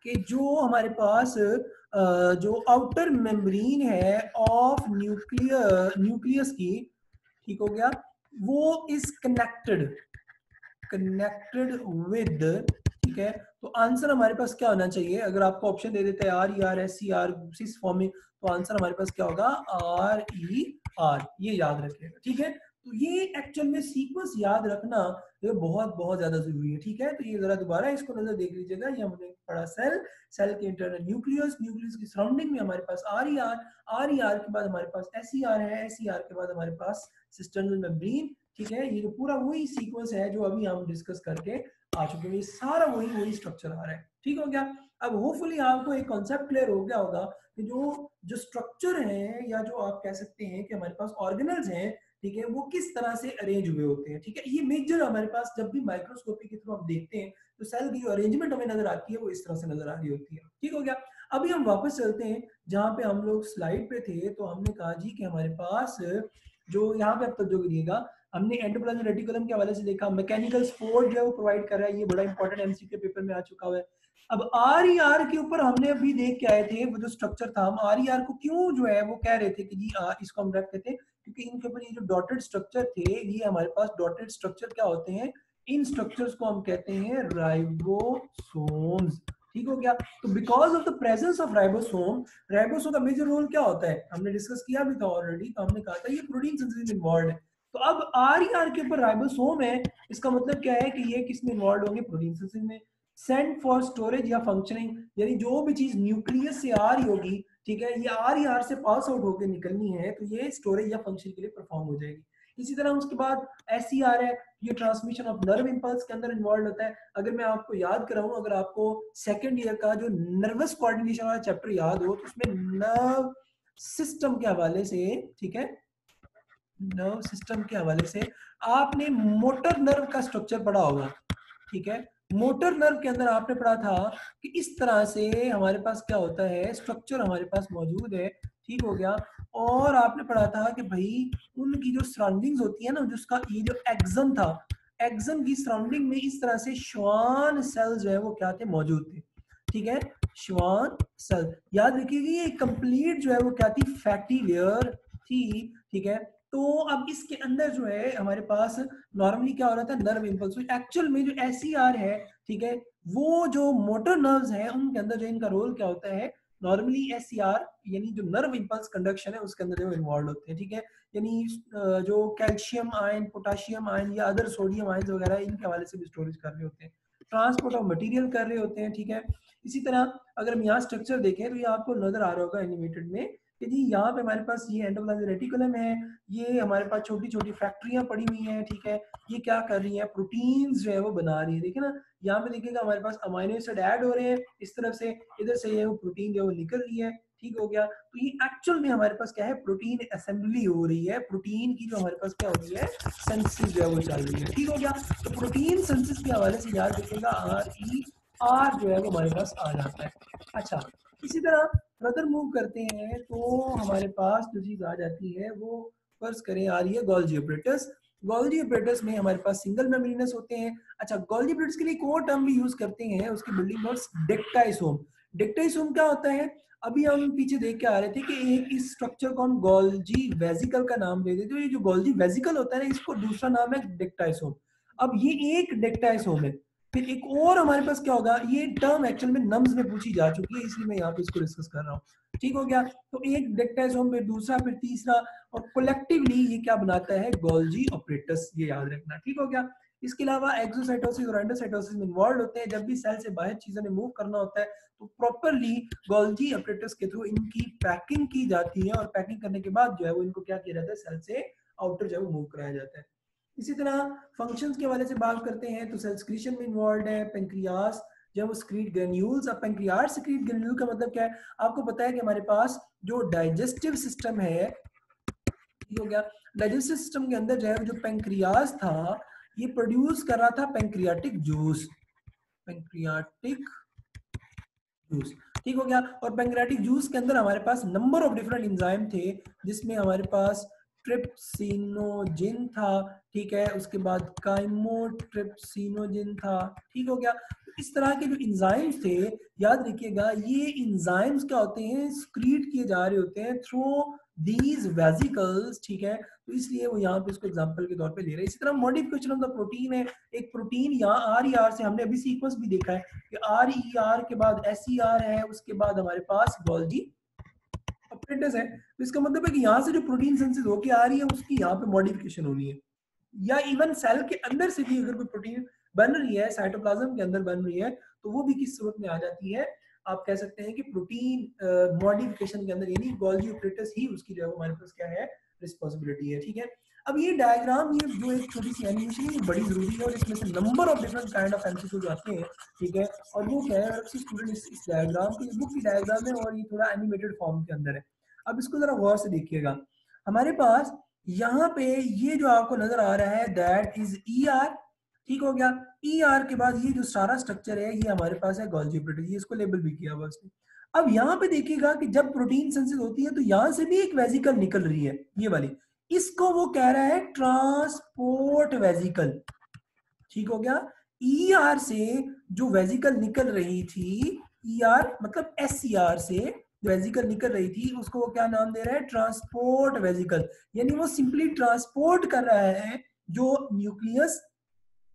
कि जो हमारे पास जो आउटर मेम्ब्रेन है ऑफ न्यूक्लियस की, ठीक हो गया, वो इज कनेक्टेड, कनेक्टेड विद, ठीक है, तो आंसर हमारे पास क्या होना चाहिए? अगर आपको ऑप्शन दे देते हैं R E R S C R सिस फॉर्म में, तो आंसर हमारे पास क्या होगा? आर ई आर, ये याद रखिएगा, ठीक है। तो ये एक्चुअल में सीक्वेंस याद रखना ये बहुत बहुत ज्यादा जरूरी है, ठीक है। तो ये जरा दोबारा इसको नजर देख लीजिएगा, ये हमने पढ़ा सेल, सेल के इंटरनल न्यूक्लियस, न्यूक्लियस की सराउंडिंग में हमारे पास आर ई आर के बाद हमारे पास एस ई आर है, एस ई आर के बाद हमारे पास सिस्टर्नल मेम्ब्रेन, ठीक है। ये जो पूरा वही सीक्वेंस है जो अभी हम डिस्कस करके आ चुके हैं, ये सारा वही स्ट्रक्चर आ रहा है, ठीक हो गया। अब होपफुली आपको एक कॉन्सेप्ट क्लियर हो गया होगा कि जो जो स्ट्रक्चर है या जो आप कह सकते हैं कि हमारे पास ऑर्गेनल्स हैं, ठीक है, वो किस तरह से अरेंज हुए होते हैं, ठीक है। ये मेजर हमारे पास जब भी माइक्रोस्कोपी के थ्रू हम देखते हैं तो सेल की जो अरेंजमेंट हमें नजर आती है वो इस तरह से नजर आ रही होती है, ठीक हो गया। अभी हम वापस चलते हैं जहां पे हम लोग स्लाइड पे थे, तो हमने कहा जी कि हमारे पास जो यहाँ पे अब तक जो करिएगा, हमने एंडोप्लाज्मिक रेटिकुलम के हवाले से देखा, मैकेनिकल सपोर्ट जो है वो प्रोवाइड कर रहा है, ये बड़ा इंपॉर्टेंट एमसीक्यू पेपर में आ चुका हुआ है। अब आर ई आर के ऊपर हमने अभी देख के आए थे वो जो स्ट्रक्चर था, हम आर ई आर को क्यों जो है वो कह रहे थे कि जी इसको हम रखते थे, क्योंकि इनके ऊपर ये जो डॉटेड स्ट्रक्चर थे, ये हमारे पास डॉटेड स्ट्रक्चर क्या होते हैं? इन स्ट्रक्चर्स को हम कहते हैं राइबोसोम्स, ठीक हो गया। तो because of the presence of ribosome, ribosome का मेजर रोल क्या होता है हमने डिस्कस किया भी था ऑलरेडी, तो हमने कहा था ये प्रोटीन सिंथेसिस में इन्वॉल्व है। तो अब आर ई आर के ऊपर राइबोसोम है, इसका मतलब क्या है कि ये किस में इन्वॉल्व होंगे? प्रोटीन सिंथेसिस में। सेंट फॉर स्टोरेज या फंक्शनिंग, यानी जो भी चीज न्यूक्लियस से आ रही होगी, ठीक है, ये आर ई आर से पास आउट होकर निकलनी है, तो ये स्टोरेज या फंक्शन के लिए परफॉर्म हो जाएगी। इसी तरह उसके बाद एस सी आर है, ये ट्रांसमिशन ऑफ नर्व इंपल्स के अंदर इन्वॉल्व होता है। अगर मैं आपको याद कराऊं, अगर आपको सेकंड ईयर का जो नर्वस कोऑर्डिनेशन वाला चैप्टर याद हो, तो उसमें नर्व सिस्टम के हवाले से, ठीक है, नर्व सिस्टम के हवाले से आपने मोटर नर्व का स्ट्रक्चर पढ़ा होगा, ठीक है। मोटर नर्व के अंदर आपने पढ़ा था कि इस तरह से हमारे पास क्या होता है, स्ट्रक्चर हमारे पास मौजूद है, ठीक हो गया। और आपने पढ़ा था कि भाई उनकी जो सराउंडिंग्स होती है ना, जिसका ये जो एक्सन था, एक्सन की सराउंडिंग में इस तरह से श्वान सेल जो है वो क्या थे? मौजूद थे, ठीक है। श्वान सेल याद रखिएगा, ये कंप्लीट जो है वो क्या थी? फैटी लेयर थी, ठीक है। तो अब इसके अंदर जो है हमारे पास नॉर्मली क्या हो रहा था? Nerve impulse. एक्चुअल में जो एसईआर है, ठीक है, वो जो मोटर नर्व्स हैं उनके अंदर जो इनका रोल क्या होता है? नॉर्मली एसईआर यानी जो नर्व इंपल्स कंडक्शन है उसके अंदर जो इन्वॉल्व होते हैं, ठीक है। यानी जो कैल्शियम आयन, पोटाशियम आयन या अदर सोडियम आयन वगैरह इनके हवाले से भी स्टोरेज कर रहे होते हैं, ट्रांसपोर्ट ऑफ मटेरियल कर रहे होते हैं, ठीक है। इसी तरह अगर हम यहाँ स्ट्रक्चर देखें तो ये आपको नजर आ रहा होगा एनिमेटेड में कि जी यहाँ पे हमारे पास ये एंडोप्लाज्मिक रेटिकुलम है, ये हमारे पास छोटी छोटी फैक्ट्रियां पड़ी हुई हैं, ठीक है। ये क्या कर रही है? प्रोटीन्स जो है वो बना रही है, देखिए ना, यहाँ पे देखिएगा हमारे पास अमाइनो एसिड ऐड हो रहे हैं इस तरफ से, इधर से ये वो प्रोटीन जो है वो निकल रही है, ठीक हो गया। तो ये एक्चुअल में हमारे पास क्या है? प्रोटीन असेंबली हो रही है, प्रोटीन की जो हमारे पास क्या हो रही है? सिंथेसिस जो है वो चल रही है, ठीक हो गया। तो प्रोटीन सिंथेसिस के हवाले से याद रखिएगा आर ई आर जो है वो हमारे पास आ जाता है। अच्छा, इसी तरह फर्दर मूव करते हैं तो हमारे पास जो चीज आ जाती है वो फर्ज करें आ रही है गोल्जी ऑपरेटर्स। गोल्जी ऑपरेटर्स में हमारे पास सिंगल मेम्ब्रेनस होते हैं। अच्छा, गोल्जी ऑपरेटर्स के लिए एक और टर्म भी यूज करते हैं, उसकी बिल्डिंग ब्लॉक्स डिक्टाइसोम। डिक्टाइसोम क्या होता है? अभी हम पीछे देख के आ रहे थे कि एक इस स्ट्रक्चर को हम गोल्जी वेसिकल का नाम दे देते हैं। ये जो गोल्जी वेसिकल होता है ना, इसको दूसरा नाम है डिक्टाइसोम। अब ये एक डिक्टाइसोम है। फिर एक और हमारे पास क्या होगा? ये टर्म एक्चुअल में नम्स में पूछी जा चुकी है, इसलिए मैं यहाँ पे इसको डिस्कस कर रहा हूँ, ठीक हो गया। तो एक डिक्टाइसोम, फिर दूसरा, फिर तीसरा, और कोलेक्टिवली ये क्या बनाता है? गोल्जी ऑपरेटर्स, ये याद रखना, ठीक हो गया। इसके अलावा एक्सोसाइटोसिस और एंडोसाइटोसिस में इन्वॉल्व होते हैं। जब भी सेल से बाहर चीजों ने मूव करना होता है तो प्रॉपरली गोल्जी ऑपरेटर्स के थ्रू इनकी पैकिंग की जाती है, और पैकिंग करने के बाद जो है वो इनको क्या किया जाता है? सेल से आउटर जो है वो मूव कराया जाता है। इसी तरह फंक्शंस के हवाले से बात करते हैं तो सेल सक्रीशन में इन्वॉल्व है पेंक्रियास, जब वो सक्रीट ग्रेन्यूल्स। अब पेंक्रियास सक्रीट ग्रेन्यूल का मतलब क्या है? आपको पता है कि हमारे पास जो डाइजेस्टिव सिस्टम है, ठीक हो गया, डाइजेस्टिव सिस्टम के अंदर जो है जो पेंक्रियास था ये प्रोड्यूस कर रहा था पेंक्रियाटिक जूस, पेंक्रियाटिक जूस, ठीक हो गया। और पेंक्रियाटिक जूस के अंदर हमारे पास नंबर ऑफ डिफरेंट एंजाइम थे, जिसमें हमारे पास ट्रिप्सिनोजिन था, ठीक है, उसके बाद काइमोट्रिप्सिनोजिन था, ठीक हो गया। तो इस तरह के जो एंजाइम्स थे, याद रखिएगा ये एंजाइम्स क्या होते हैं? स्क्रीट किए जा रहे होते हैं थ्रू these vesicles, ठीक है, तो इसलिए वो यहाँ पे इसको एग्जांपल के तौर पे ले रहे हैं। इसी तरह मॉडिफिकेशन ऑफ द प्रोटीन है, एक प्रोटीन यहाँ आर ई आर से हमने अभी सीक्वेंस भी देखा है कि आर ई आर के बाद एस ई आर है, उसके बाद हमारे पास गोल्जी ऑपरेटर्स है। तो इसका मतलब है कि यहाँ से जो प्रोटीन सिंथेसिस होके आ रही है उसकी यहाँ पे मॉडिफिकेशन होनी है, या इवन सेल के अंदर से भी अगर कोई प्रोटीन बन रही है, साइटोप्लाज्म के अंदर बन रही है, तो वो भी किस सूरत में आ जाती है, आप कह सकते हैं कि प्रोटीन मॉडिफिकेशन के अंदर, यानी गोल्गी ऑपरेटर्स ही उसकी जो है हमारे पास क्या है, रिस्पॉन्सिबिलिटी है। ठीक है, अब ये डायग्राम, ये जो एक छोटी सी एनिमेशन है, ये बड़ी जरूरी है और इसमें से number of different kind of MCQs आते हैं। ठीक है, और वो क्या है, अगर स्टूडेंट इस डायग्राम को, ये बुक की डायग्राम है और ये थोड़ा एनिमेटेड फॉर्म के अंदर है। अब इसको जरा गौर से देखिएगा, हमारे पास यहाँ पे ये जो आपको नजर आ रहा है दैट इज ई आर, ठीक हो गया। ई आर के बाद ये जो सारा स्ट्रक्चर है ये हमारे पास है गोल्जी ऑपरेटर, ये इसको लेबल भी किया हुआ उसने। अब यहाँ पे देखिएगा कि जब प्रोटीन सिंथेसिस होती है तो यहाँ से भी एक वेजिकल निकल रही है, ये वाली, इसको वो कह रहा है ट्रांसपोर्ट वेजिकल। ठीक हो गया, ई आर से जो वेजिकल निकल रही थी, ई आर मतलब एस सी आर से वेजिकल निकल रही थी, उसको वो क्या नाम दे रहा है, ट्रांसपोर्ट वेजिकल। यानी वो सिंपली ट्रांसपोर्ट कर रहा है जो न्यूक्लियस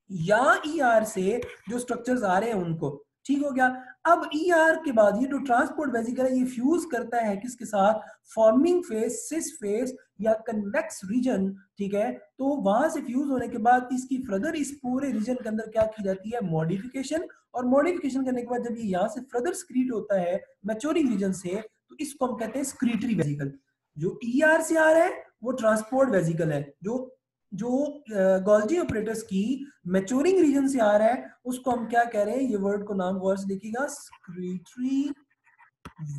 या ईआर से जो स्ट्रक्चर्स आ रहे हैं उनको। ठीक हो गया, अब ईआर के बाद ये जो ट्रांसपोर्ट वेसिकल है ये फ्यूज करता है किसके साथ, फॉर्मिंग फेस, सिस फेस या कन्वेक्स रीजन। ठीक है, तो वहां से फ्यूज होने के बाद इसकी फर्दर इस पूरे रीजन के अंदर क्या की जाती है, मॉडिफिकेशन। और मॉडिफिकेशन करने के बाद जब ये यहाँ से फर्दर स्क्रीट होता है मैच्योरिंग रीजन से, तो इसको हम कहते हैं स्क्रीटरी वेसिकल। जो ईआर से आ रहा है वो ट्रांसपोर्ट वेसिकल है, जो जो गोल्जी ऑपरेटर्स की मैच्योरिंग रीजन से आ रहा है उसको हम क्या कह रहे हैं, ये वर्ड को नाम गौर से देखिएगा, स्क्रीटरी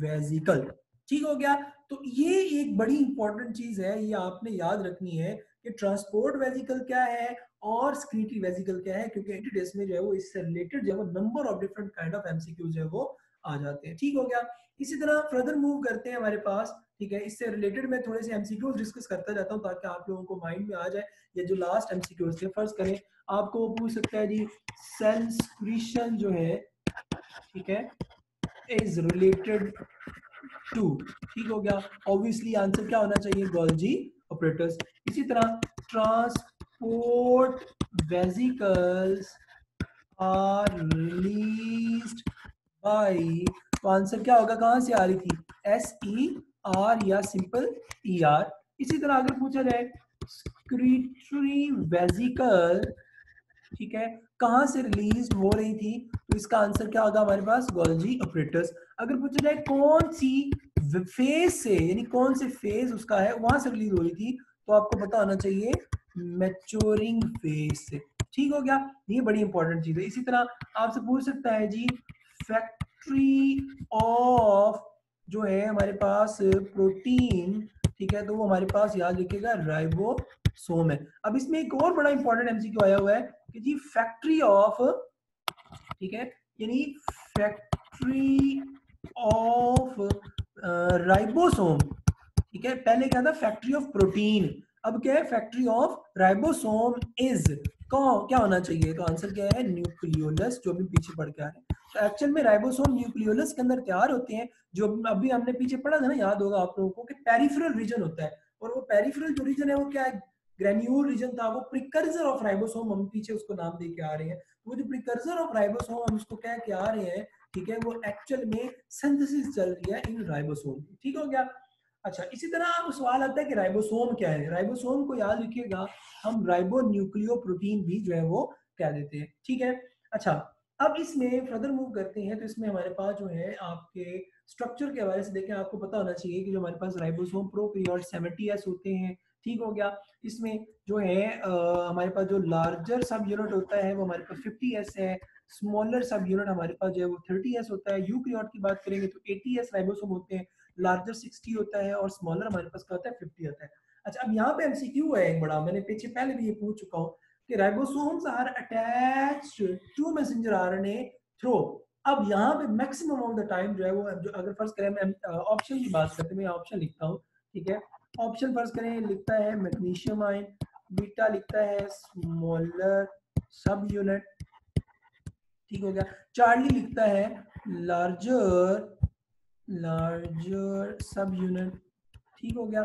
वेसिकल। ठीक हो गया, तो ये एक बड़ी इंपॉर्टेंट चीज है, ये आपने याद रखनी है कि ट्रांसपोर्ट वेसिकल क्या है और स्क्रीटरी वेसिकल क्या है, क्योंकि एंटी टेस्ट में जो है वो इससे रिलेटेड जो है वो number of different kind of MCQs जो है वो आ जाते हैं। ठीक हो गया, इसी तरह फर्दर मूव करते हैं हमारे पास। ठीक है, इससे रिलेटेड मैं थोड़े से एमसीक्यूज डिस्कस करता जाता हूं ताकि आप लोगों को माइंड में आ जाए। ये जो लास्ट एमसीक्यूज थे, फर्स्ट करें, आपको वो पूछ सकता है जी, सेल सिक्रीशन जो है, ठीक है, इज रिलेटेड टू, ठीक हो गया, ऑब्वियसली आंसर क्या होना चाहिए, गोल्जी ऑपरेटर्स। इसी तरह transport vesicles are released by, तो आंसर क्या होगा, कहां से आ रही थी, एस ई आर या सिंपल ई आर। इसी तरह अगर पूछा जाए स्क्रीटरी वेसिकल, ठीक है, कहां से रिलीज हो रही थी, तो इसका आंसर क्या होगा हमारे पास, गोल्जी ऑपरेटर्स। अगर पूछा जाए कौन सी फेज से, यानी कौन से फेज उसका है वहां से रिलीज हो रही थी, तो आपको पता होना चाहिए मैच्योरिंग फेज से। ठीक हो गया, ये बड़ी इंपॉर्टेंट चीज है। इसी तरह आपसे पूछ सकता है जी, फैक्ट्री ऑफ जो है हमारे पास प्रोटीन, ठीक है, तो वो हमारे पास याद रखिएगा राइबोसोम है। अब इसमें एक और बड़ा इंपॉर्टेंट एमसीक्यू आया हुआ है कि जी फैक्ट्री ऑफ, ठीक है, यानी फैक्ट्री ऑफ राइबोसोम, ठीक है, पहले क्या था, फैक्ट्री ऑफ प्रोटीन, अब क्या है, फैक्ट्री ऑफ राइबोसोम इज क्या होना चाहिए, तो आंसर क्या है, न्यूक्लियोलस, जो भी पीछे पढ़ के आ रहे हैं। तो एक्चुअल में राइबोसोम न्यूक्लियोलस के अंदर तैयार होते हैं, जो अभी हमने पीछे पढ़ा था ना, याद होगा आप लोगों को कि पेरिफेरल रीजन होता है, और वो पेरिफेरल जो रीजन है वो क्या है, ग्रेन्यूल रीजन था, वो प्रिकर्सर ऑफ राइबोसोम, हम पीछे उसको नाम दे के आ रहे हैं। वो जो प्रिकर्सर ऑफ राइबोसोम हम उसको क्या के आ रहे हैं, ठीक है, वो एक्चुअल में सिंथेसिस चल रही है इन राइबोसोम की। ठीक हो गया, अच्छा, इसी तरह अब सवाल आता है कि राइबोसोम क्या है। राइबोसोम को याद रखिएगा, हम राइबो न्यूक्लियो प्रोटीन भी जो है वो कह देते हैं। ठीक है, अच्छा, अब इसमें फर्दर मूव करते हैं, तो इसमें हमारे पास जो है आपके स्ट्रक्चर के हवाले से देखें, आपको पता होना चाहिए कि जो हमारे पास राइबोसोम प्रोकैरियोट 70s होते हैं। ठीक हो गया, इसमें जो है हमारे पास जो लार्जर सब यूनिट होता है वो हमारे पास 50s है, स्मॉलर सब यूनिट हमारे पास जो है वो 30s होता है। यूकैरियोट की बात करेंगे तो 80s राइबोसोम होते हैं, लार्जर 60 होता है और स्मॉलर हमारे पास क्या होता है, 50 होता है। अच्छा, अब यहाँ पे एमसीक्यू है एक बड़ा, मैंने पीछे पहले भी ये पूछ चुका हूँ कि ribosomes are attached to messenger RNA through. अब यहाँ पे मैक्सिमम ऑफ द टाइम जो है वो, जो अगर फर्स्ट करें, मैं ऑप्शन की बात करते हैं, मैं ऑप्शन लिखता हूँ। ठीक है, ऑप्शन फर्स्ट करें, लिखता है मैग्नीशियम आयन, बीटा लिखता है स्मॉलर सब यूनिट, ठीक हो गया, चार्ली लिखता है लार्जर सब यूनिट, ठीक हो गया,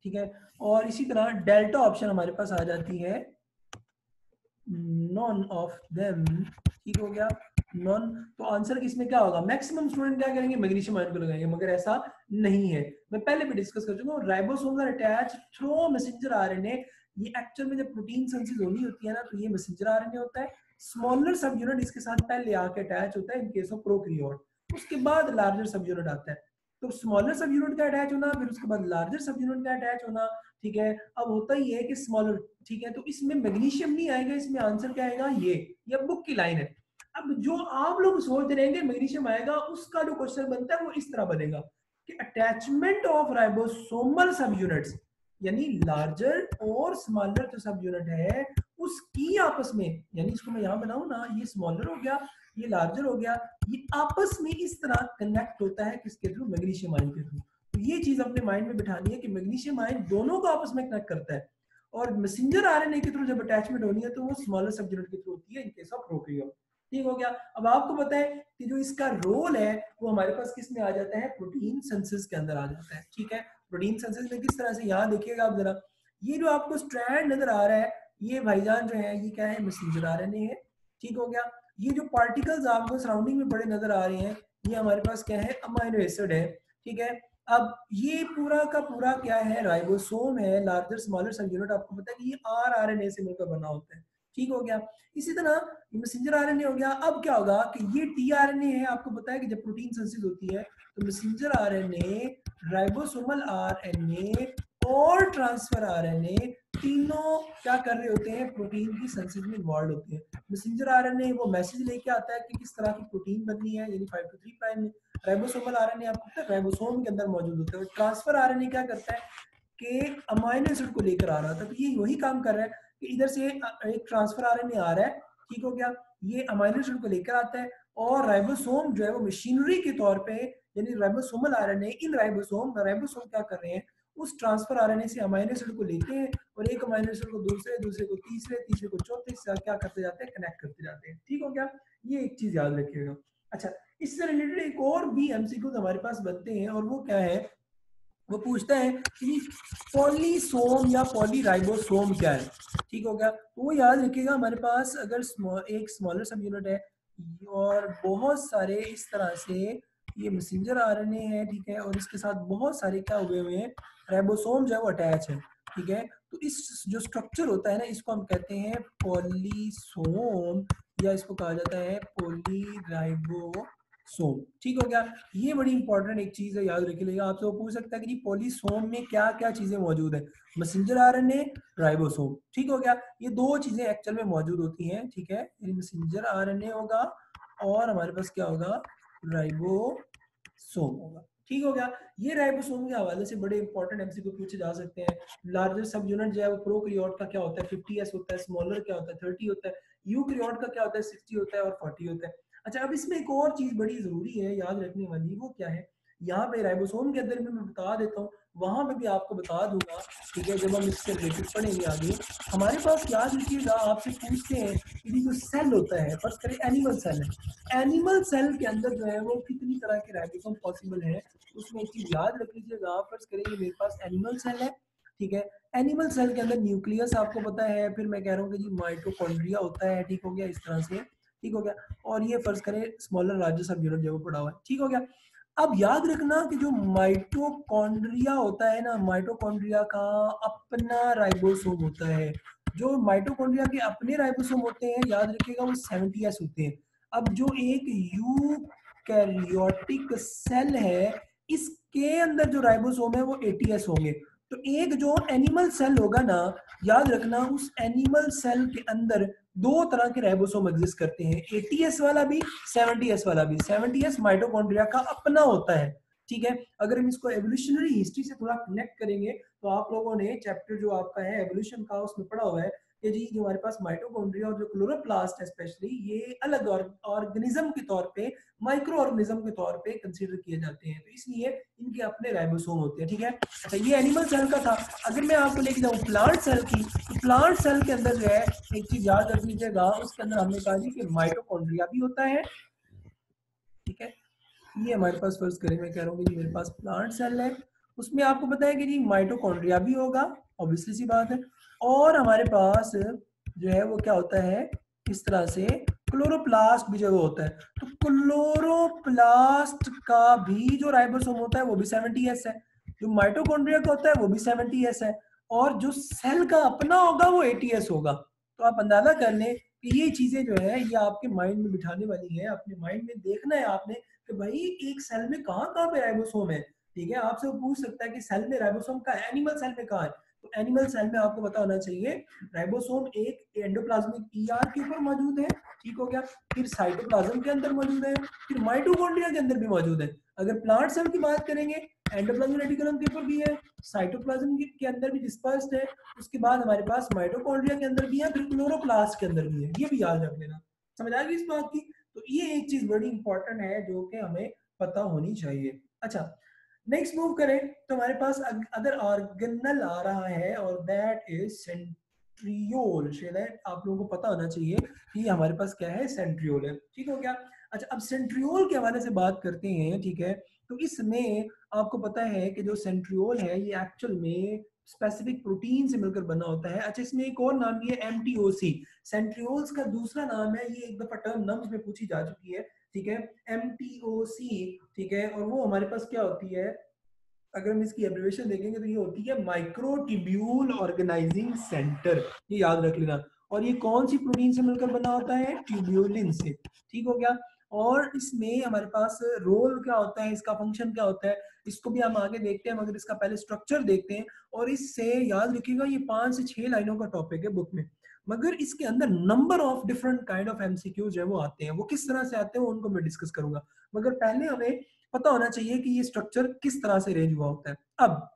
ठीक है। और इसी तरह डेल्टा ऑप्शन हमारे पास आ जाती है नॉन ऑफ देम, ठीक हो गया, नॉन। तो आंसर किसमें क्या होगा, मैक्सिमम स्टूडेंट क्या करेंगे, मैग्नीशियम आयन को लगाएंगे, मगर ऐसा नहीं है। मैं पहले भी डिस्कस कर चुका हूँ, ribosomes are attach through messenger RNA. ये एक्चुअल में जब प्रोटीन सिंथेसिस होनी होती है ना, तो ये मैसेंजर आरएनए होता है। स्मॉलर सब यूनिट इसके साथ पहले आके अटैच होता है इन केस ऑफ प्रोकैरियोट, उसके बाद लार्जर सब यूनिट आता है। तो स्मॉलर सब यूनिट का अटैच होना, फिर उसके बाद लार्जर सब यूनिट का अटैच होना, ठीक है। अब होता ही है कि स्मॉलर, ठीक है, तो इसमें मैग्नीशियम नहीं आएगा, इसमें आंसर क्या आएगा, ये बुक की लाइन है। अब जो आप लोग सोच रहे हैं मैग्नीशियम आएगा, उसका जो क्वेश्चन बनता है वो इस तरह बनेगा कि अटैचमेंट ऑफ राइबोसोमल सब यूनिट्स, यानी लार्जर और स्मॉलर जो सब यूनिट है उसकी आपस में, यानी इसको मैं यहां बनाऊं ना, ये स्मॉलर हो गया, ये लार्जर हो गया, ये आपस में इस तरह कनेक्ट होता है किसके थ्रू, मैग्नीशियम आयन के थ्रू। तो ये चीज अपने माइंड में बिठानी है कि मैग्नीशियम आयन दोनों को आपस में कनेक्ट करता है, और मैसेंजर आरएनए के थ्रू जब अटैचमेंट होनी है तो वो स्मॉलर सब यूनिट के थ्रू होती है इन केस ऑफ प्रोकैरियोट। ठीक हो गया। अब आपको पता है कि जो इसका रोल है वो हमारे पास किस में आ जाता है, प्रोटीन सिंथेसिस के अंदर आ जाता है, ठीक है। प्रोटीन सिंथेसिस में किस तरह से, यहाँ देखिएगा आप जरा, ये जो आपको स्ट्रैंड नजर आ रहा है, ये भाईजान जो है ये क्या है, मैसेंजर आरएनए है, ठीक हो गया। ये जो पार्टिकल्स आपको सराउंडिंग में बड़े नजर आ रहे हैं, ये हमारे पास क्या है, अमाइनो एसिड है, ठीक है। अब ये पूरा का पूरा क्या है, राइबोसोम है, लार्जर स्मॉलर सब यूनिट आपको पता है कि ये आरएनए से मिलकर बना होता है, ठीक हो गया। इसी तरह मैसेंजर आरएनए हो गया। अब क्या होगा कि ये टीआरएनए है, आपको पता है कि जब प्रोटीन सिंथेसिस होती है तो मैसेंजर आरएनए, राइबोसोमल आरएनए और ट्रांसफर आरएनए तीनों क्या कर रहे होते हैं, प्रोटीन की सिंथेसिस में इन्वॉल्व होते हैं। मैसेंजर आरएनए वो मैसेज लेके आता है कि किस तरह की प्रोटीन बननी है, यानी 5 to 3 प्राइम में। राइबोसोमल आरएनए आपको पता है राइबोसोम के अंदर मौजूद होता है, और ट्रांसफर आरएनए क्या करता है कि अमाइनो एसिड को लेकर आ रहा था, तो ये वही काम कर रहा है कि इधर से एक ट्रांसफर आरएनए आ रहा है, ठीक हो गया, ये अमाइनो एसिड को लेकर आता है, और राइबोसोम जो है वो मशीनरी के तौर पे, यानी राइबोसोमल आरएनए, इन राइबोसोम क्या कर रहे हैं, उस ट्रांसफर आरएनए से अमाइनो एसिड को लेते हैं, और एक अमाइनो एसिड को दूसरे, दूसरे को तीसरे, तीसरे को चौथे से क्या करते जाते हैं, कनेक्ट करते जाते हैं, ठीक हो गया। ये एक चीज याद रखिएगा। अच्छा, इससे रिलेटेड एक और भी एमसीक्यू हमारे पास बनते हैं, और वो क्या है, वो पूछता है कि पॉलीसोम या पॉलीराइबोसोम क्या है, ठीक हो गया। तो वो याद रखिएगा, हमारे पास अगर एक स्मॉलर सब यूनिट है और बहुत सारे इस तरह से ये मैसेंजर आरएनए है, ठीक है, और इसके साथ बहुत सारे क्या हुए हुए हैं, राइबोसोम जो है वो अटैच है, ठीक है। तो इस जो स्ट्रक्चर होता है ना, इसको हम कहते हैं पॉलीसोम, या इसको कहा जाता है पॉलीराइबोसोम, ठीक हो गया। ये बड़ी इंपॉर्टेंट एक चीज है, याद रखिएगा। आपसे वो पूछ सकता है कि पॉलीसोम में क्या क्या चीजें मौजूद है, मैसेंजर आरएनए, राइबोसोम, ठीक हो गया। ये दो चीजें एक्चुअल में मौजूद होती हैं, ठीक है, मैसेंजर आरएनए होगा और हमारे पास क्या होगा, राइबोसोम होगा, ठीक हो गया। ये राइबोसोम के हवाले से बड़े इंपॉर्टेंट एमसीक्यू पूछे जा सकते हैं। लार्जर सब यूनिट जो है वो प्रोकैरियोट का क्या होता है, 50s होता है, स्मॉलर क्या होता है, 30 होता है, यूकैरियोट का क्या होता है, 60 होता है और 40 होता है। अच्छा, अब इसमें एक और चीज बड़ी जरूरी है याद रखने वाली, वो क्या है, यहाँ पे राइबोसोम के अंदर भी मैं बता देता हूँ, वहां पे भी आपको बता दूंगा, ठीक है, जब हम इससे रिलेटेड पढ़ेंगे आगे। हमारे पास याद रखिएगा, आपसे पूछते हैं कि जो सेल होता है, फर्स्ट करें एनिमल सेल है, एनिमल सेल के अंदर जो है वो कितनी तरह के राइबोसोम पॉसिबल है, उसमें एक चीज याद रख लीजिएगा। फर्स्ट करेंगे, मेरे पास एनिमल सेल है, ठीक है, एनिमल सेल के अंदर न्यूक्लियस आपको पता है, फिर मैं कह रहा हूँ कि जी माइटोकॉन्ड्रिया होता है, ठीक हो गया, इस तरह से, ठीक हो गया। और ये फर्ज करें स्मॉलर लार्जर सब यूनिट जो पड़ा हुआ है, ठीक हो गया। अब याद रखना कि जो माइटोकॉन्ड्रिया होता है ना, माइटोकॉन्ड्रिया का अपना राइबोसोम होता है। जो माइटोकॉन्ड्रिया के अपने राइबोसोम होते हैं, याद रखिएगा, वो 70s होते हैं। अब जो एक यूकैरियोटिक सेल है, इसके अंदर जो राइबोसोम है वो 80s होंगे। तो एक जो एनिमल सेल होगा ना, याद रखना, उस एनिमल सेल के अंदर दो तरह के राइबोसोम एग्जिस्ट करते हैं, 80s वाला भी, 70s वाला भी। 70s माइटोकॉन्ड्रिया का अपना होता है, ठीक है। अगर हम इसको एवोल्यूशनरी हिस्ट्री से थोड़ा कनेक्ट करेंगे, तो आप लोगों ने चैप्टर जो आपका है एवोल्यूशन का, उसमें पढ़ा हुआ है कि जी जो हमारे पास माइटोकॉन्ड्रिया और जो क्लोरोप्लास्ट है स्पेशली, ये अलग ऑर्गेनिज्म के तौर पे, माइक्रो ऑर्गेनिज्म के तौर पे कंसीडर किए जाते हैं, तो इसलिए इनके अपने राइबोसोम होते हैं, ठीक है। अच्छा, ये एनिमल सेल का था। अगर मैं आपको लेके जाऊँ प्लांट सेल की, तो प्लांट सेल के अंदर जो है एक चीज याद रख लीजिएगा, उसके अंदर हमने कहा जी कि माइटोकॉन्ड्रिया भी होता है, ठीक है। ये हमारे पास फर्ज करें, मैं कह रहा हूँ कि मेरे पास प्लांट सेल है उसमें आपको पता है कि जी माइटोकॉन्ड्रिया भी होगा, ऑब्वियसली सी बात है, और हमारे पास जो है वो क्या होता है, इस तरह से क्लोरोप्लास्ट भी जगह होता है। तो क्लोरोप्लास्ट का भी जो राइबोसोम होता है वो भी 70S है, जो माइटोकॉन्ड्रिया का होता है वो भी 70S है, और जो सेल का अपना होगा वो 80S होगा। तो आप अंदाजा कर लें कि ये चीजें जो है ये आपके माइंड में बिठाने वाली है, अपने माइंड में देखना है आपने कि भाई एक सेल में कहाँ कहाँ पे राइबोसोम है। ठीक है, आपसे वो पूछ सकता है कि सेल में राइबोसोम का एनिमल सेल में कहाँ है, तो एनिमल सेल में आपको पता होना चाहिए राइबोसोम एक एंडोप्लाज्मिक ईआर के ऊपर मौजूद है, ठीक हो गया, फिर साइटोप्लाज्म के अंदर मौजूद है, फिर माइटोकॉन्ड्रिया के अंदर भी मौजूद है। अगर प्लांट सेल की बात करेंगे एंडोप्लाज्मिक रेटिकुलम के ऊपर भी है, साइटोप्लाज्म के अंदर भी डिस्पर्स्ड है, उसके बाद हमारे पास माइटोकॉन्ड्रिया के अंदर भी है, फिर क्लोरोप्लास्ट के अंदर भी है। ये भी याद रख लेना, समझ आ गई इस बात की। तो ये एक चीज बड़ी इंपॉर्टेंट है जो कि हमें पता होनी चाहिए। अच्छा, नेक्स्ट मूव करें तो हमारे पास अगर ऑर्गेनल आ रहा है और दैट इज सेंट्रियोल, शायद आप लोगों को पता होना चाहिए कि हमारे पास क्या है, सेंट्रियोल है, ठीक हो गया। अच्छा, अब सेंट्रियोल के हवाले से बात करते हैं, ठीक है। तो इसमें आपको पता है कि जो सेंट्रियोल है ये एक्चुअल में स्पेसिफिक प्रोटीन से मिलकर बना होता है। अच्छा, इसमें एक और नाम भी है एमटीओसी, सेंट्रियोल्स का दूसरा नाम है, ये एक दफा टर्म नम्स में पूछी जा चुकी है, ठीक है, एमटीओसी, ठीक है। और वो हमारे पास क्या होती है, अगर हम इसकी एब्रिविएशन देखेंगे तो ये होती है माइक्रोट्यूब्यूल ऑर्गेनाइजिंग सेंटर, ये याद रख लेना। और ये कौन सी प्रोटीन से मिलकर बना होता है, ट्यूब्यूलिन से, ठीक हो गया। और इसमें हमारे पास रोल क्या होता है, इसका फंक्शन क्या होता है, इसको भी हम आगे देखते हैं, मगर इसका पहले स्ट्रक्चर देखते हैं। और इससे याद रखिएगा ये 5 से 6 लाइनों का टॉपिक है बुक में, मगर इसके अंदर number of different kind of MCQs जो है वो आते हैं, वो किस तरह से आते हैं वो उनको मैं डिस्कस करूंगा, मगर पहले हमें पता होना चाहिए कि ये स्ट्रक्चर किस तरह से अरेंज हुआ होता है। अब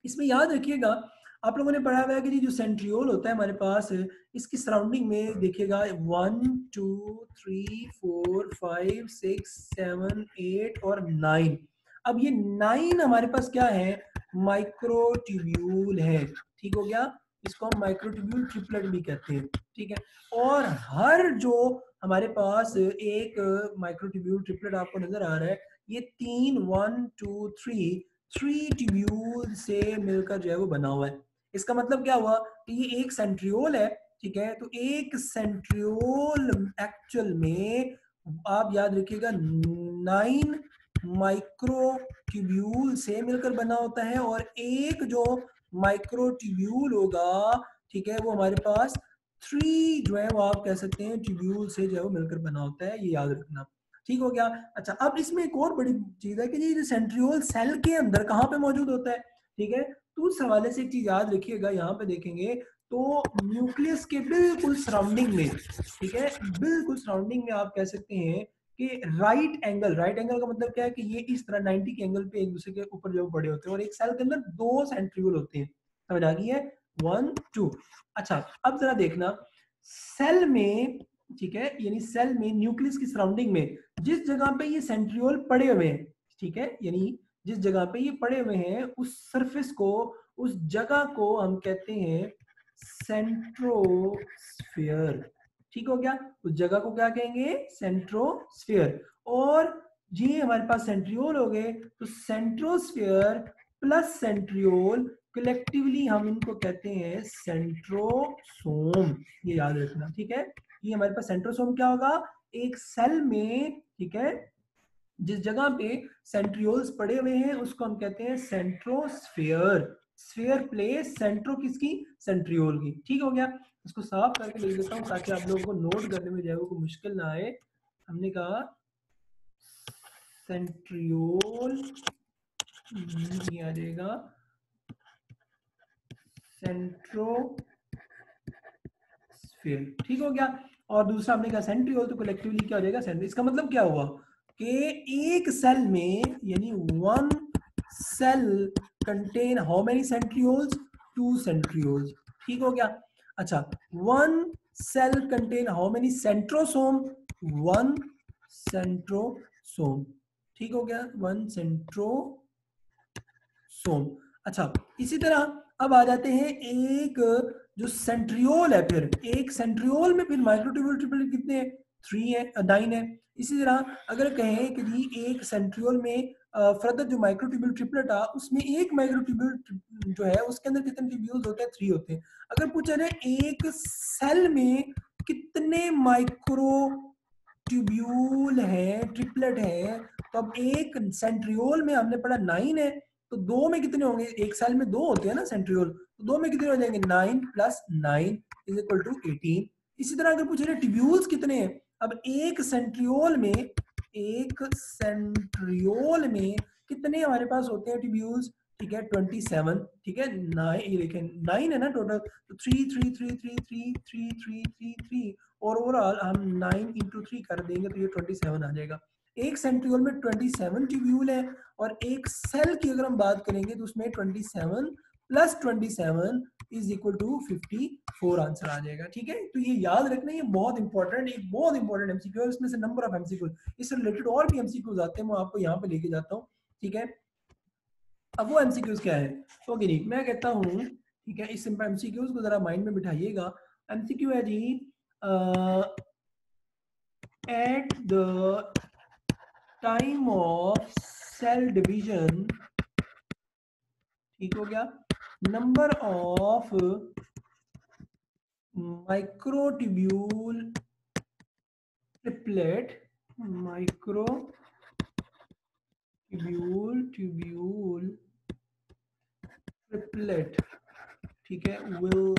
इसमें याद रखिएगा, आप लोगों ने पढ़ा हुआ है कि जो सेंट्रियोल होता है हमारे पास, इसकी सराउंडिंग में देखिएगा 1 2 3 4 5 6 7 8 और 9। अब ये 9 हमारे पास क्या है, माइक्रोट्यूब्यूल है, ठीक हो गया। इसको हम माइक्रोट्यूब्यूल ट्रिपलेट भी कहते हैं, ठीक है। और हर जो हमारे पास एक माइक्रोट्यूब्यूल ट्रिपलेट आपको नजर आ रहा है, ये 3 1 2 3 ट्यूब्यूल से मिलकर जो है वो बना हुआ है। इसका मतलब क्या हुआ कि ये एक सेंट्रियोल है, ठीक है। तो एक सेंट्रियोल एक्चुअल में आप याद रखिएगा 9 माइक्रोट्यूब्यूल से मिलकर बना होता है, और एक जो माइक्रोट्यूब्यूल होगा, ठीक है, वो हमारे पास 3 जो है वो आप कह सकते हैं ट्यूब्यूल से जो है वो मिलकर बना होता है, ये याद रखना, ठीक हो गया। अच्छा, अब इसमें एक और बड़ी चीज है कि ये सेंट्रियोल सेल के अंदर कहाँ पे मौजूद होता है, ठीक है। तो उस हवाले से एक चीज याद रखिएगा, यहाँ पे देखेंगे तो न्यूक्लियस के बिल्कुल सराउंडिंग में, ठीक है, बिल्कुल सराउंडिंग में आप कह सकते हैं कि राइट एंगल का मतलब क्या है कि ये इस तरह 90 के एंगल पे एक दूसरे के ऊपर जो पड़े होते हैं, और एक सेल के अंदर 2 सेंट्रियोल होते हैं, समझ आ गई है, 1 2। अच्छा, अब जरा देखना सेल में, ठीक है, यानी सेल में न्यूक्लियस की सराउंडिंग में जिस जगह पे ये सेंट्रियोल पड़े हुए हैं, ठीक है, यानी जिस जगह पे ये पड़े हुए हैं उस सरफेस को, उस जगह को हम कहते हैं सेंट्रोस्फीयर, ठीक हो गया। उस जगह को क्या कहेंगे, सेंट्रोस्फीयर। और ये हमारे पास सेंट्रियोल हो गए, तो सेंट्रोस्फीयर प्लस सेंट्रियोल कलेक्टिवली हम इनको कहते हैं सेंट्रोसोम, ये याद रखना, ठीक है। ये हमारे पास सेंट्रोसोम क्या होगा, एक सेल में, ठीक है, जिस जगह पे सेंट्रियोल्स पड़े हुए हैं उसको हम कहते हैं सेंट्रोस्फीयर। स्फीयर प्लेस सेंट्रो किसकी, सेंट्रियोल की, ठीक हो गया। इसको साफ करके लिख देता हूँ ताकि आप लोगों को नोट करने में जो है कोई मुश्किल ना आए। हमने कहा सेंट्रियोल, ये आ जाएगा सेंट्रोस्फीयर, ठीक हो गया। और दूसरा हमने कहा सेंट्रियोल, तो कलेक्टिवली क्या हो जाएगा, सेंट्रो। इसका मतलब क्या हुआ कि एक सेल में, यानी 1 cell contain how many centrioles, 2 centrioles, ठीक हो गया। अच्छा, 1 cell contain how many centrosome, 1 centrosome, ठीक हो गया, 1 सेंट्रोसोम। अच्छा, इसी तरह अब आ जाते हैं एक जो सेंट्रियोल है, फिर एक सेंट्रियोल में फिर माइक्रोट्यूब्यूल ट्रिपलेट कितने हैं, 3 है, 9 है। इसी तरह अगर कहें कि जी एक सेंट्रियोल में फर्दर जो माइक्रोट्यूब्यूल ट्रिपलेट था उसमें एक माइक्रोट्यूब्यूल जो है उसके अंदर कितने ट्यूब्यूल्स होते हैं, 3 होते हैं। अगर पूछा जाए एक सेल में कितने माइक्रो ट्यूब्यूल है, ट्रिपलेट है, तो अब एक सेंट्रियोल में हमने पढ़ा 9 है, तो 2 में कितने होंगे, एक सेल में 2 होते हैं ना सेंट्रियोल, तो 2 में कितने हो जाएंगे, 9 प्लस 9 इज इक्वल टू 18। इसी तरह अगर पूछे ट्यूब्यूल्स कितने हैं, अब एक सेंट्रियोल में कितने हमारे पास होते हैं ट्यूब्यूल्स, ठीक है 27, ठीक है 9, ये देखें 9 है ना टोटल, तो 3 3 3 3 3 3 3 3 3 और ओवरऑल हम 9 इंटू 3 कर देंगे तो ये 27 आ जाएगा। एक सेंट्रियोल में 27 ट्यूब्यूल है और एक सेल की अगर हम बात करेंगे तो उसमें 27 plus 27 is equal to 54 answer आ जाएगा। ठीक है, तो ये याद रखना, ये बहुत इंपॉर्टेंट, एक बहुत इंपॉर्टेंट एमसीक्यू है, इसमें से नंबर ऑफ एमसीक्यू, इससे रिलेटेड और भी एमसीक्यूज आते हैं, मैं आपको यहाँ पे लेके जाता हूँ। ठीक है, अब वो एमसीक्यूज क्या है, ओके जी, मैं कहता हूँ, ठीक है, इस सिंपल एमसीक्यूज को जरा माइंड में बिठाइएगा। एमसीक्यू है जी, at the time of cell division, ठीक हो गया, number of microtubule triplet, triplet, ठीक है, will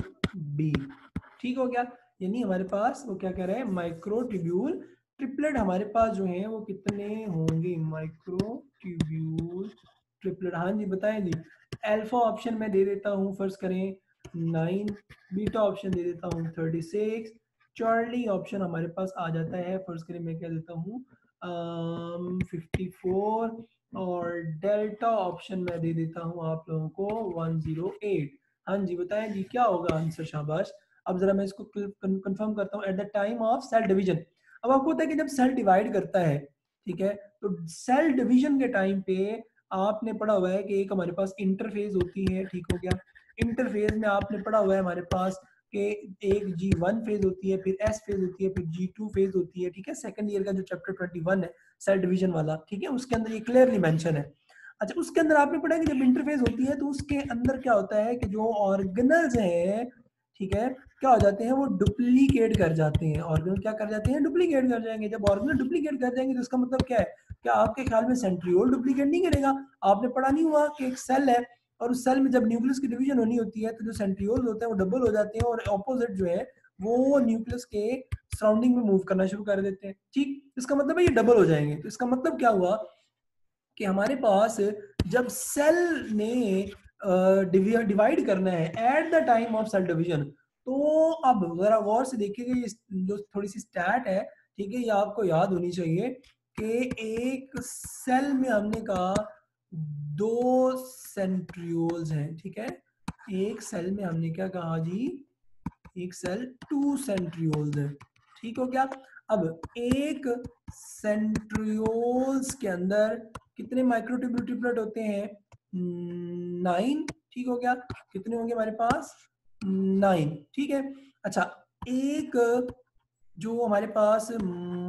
be, ठीक हो गया, यानी हमारे पास वो क्या कह रहे हैं, माइक्रोट्यूब्यूल ट्रिपलेट हमारे पास जो है वो कितने होंगे, माइक्रोट्यूब्यूल ट्रिपलेट, हाँ जी बताएं जी। अल्फा ऑप्शन मैं दे देता हूँ, फर्स्ट करें 9, बीटा ऑप्शन दे देता हूँ 36, चार्ली ऑप्शन हमारे पास आ जाता है, फर्स्ट करें मैं क्या देता हूँ 54, और डेल्टा ऑप्शन मैं दे देता हूँ आप लोगों को 108। हाँ जी बताएं जी क्या होगा आंसर, शाबाश। अब जरा मैं इसको कंफर्म करता हूँ, at the time of cell division. अब आपको पता है कि जब सेल डिवाइड करता है, ठीक है, तो सेल डिवीजन के टाइम पे आपने पढ़ा हुआ है कि एक हमारे पास इंटरफेज होती है, ठीक हो गया, इंटरफेज में आपने पढ़ा हुआ है हमारे पास कि एक G1 फेज होती है, फिर S फेज होती है, फिर G2 फेज होती है, ठीक है, सेकंड ईयर का जो चैप्टर 21 है सेल डिवीजन वाला, ठीक है, उसके अंदर ये क्लियरली मेंशन है। अच्छा, उसके अंदर आपने पढ़ा कि जब इंटरफेस होती है तो उसके अंदर क्या होता है कि जो ऑर्गेनल्स हैं, ठीक है, क्या हो जाते हैं, वो डुप्लीकेट कर जाते हैं, ऑर्गेनल क्या कर जाते हैं, डुप्लीकेट कर जाएंगे। जब ऑर्गेनल डुप्लीकेट कर जाएंगे तो इसका मतलब क्या है, क्या आपके ख्याल में सेंट्रियोल डुप्लीकेट नहीं करेगा? आपने पढ़ा नहीं हुआ कि एक सेल है और उस सेल में जब न्यूक्लियस की डिवीजन होनी होती है तो जो सेंट्रियोल होते हैं वो डबल हो जाते हैं और ऑपोजिट जो है वो न्यूक्लियस के सराउंडिंग में मूव करना शुरू कर देते हैं। ठीक, इसका मतलब है ये डबल हो जाएंगे। तो इसका मतलब क्या हुआ कि हमारे पास जब सेल ने डिवाइड करना है at the time of cell division, तो अब जरा गौर से देखिएगा, ये जो थोड़ी सी स्टैट है, ठीक है, ये आपको याद होनी चाहिए कि एक सेल में हमने कहा 2 सेंट्रियोल्स हैं, ठीक है, एक सेल में हमने क्या कहा जी, एक सेल 2 सेंट्रियोल्स है, ठीक हो गया। अब एक सेंट्रियोल्स के अंदर कितने माइक्रोट्यूब्यूल ट्रिपलेट होते हैं, 9, ठीक हो गया, कितने होंगे हमारे पास, 9, ठीक है। अच्छा, एक जो हमारे पास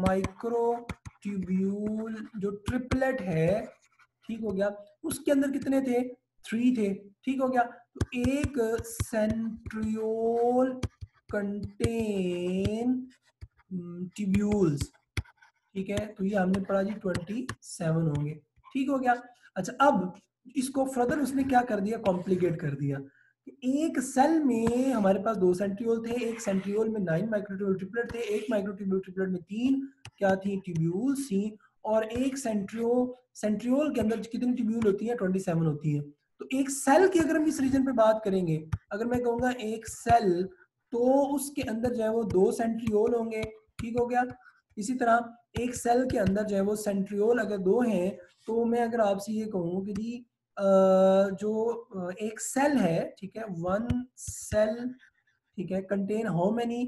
माइक्रोट्यूब्यूल जो ट्रिपलेट है, ठीक हो गया, उसके अंदर कितने थे, 3 थे, ठीक हो गया। तो एक सेंट्रियोल कंटेन ट्यूब्यूल्स, ठीक है, तो ये हमने पढ़ा जी 27 होंगे, ठीक हो गया। अच्छा, अब इसको फर्दर उसने क्या कर दिया, कॉम्प्लिकेट कर दिया। एक सेल में हमारे पास 2 सेंट्रियोल थे, एक सेंट्रियोल में 9 माइक्रोट्यूब्यूल ट्रिपलेट थे, एक माइक्रोट्यूब्यूल ट्रिपलेट में 3 क्या थी, ट्यूब्यूल्स थी, और एक सेंट्रियोल के अंदर कितनी ट्यूब्यूल होती है, 27 होती है। तो एक सेल की अगर हम इस रीजन पे बात करेंगे, अगर मैं कहूंगा एक सेल, तो उसके अंदर जो है वो 2 सेंट्रियोल होंगे, ठीक हो गया। इसी तरह एक सेल के अंदर जो है वो सेंट्रियोल अगर 2 हैं, तो मैं अगर आपसे ये कहूँ कि जी जो एक सेल है, ठीक है, 1 सेल, ठीक है, कंटेन हाउ मेनी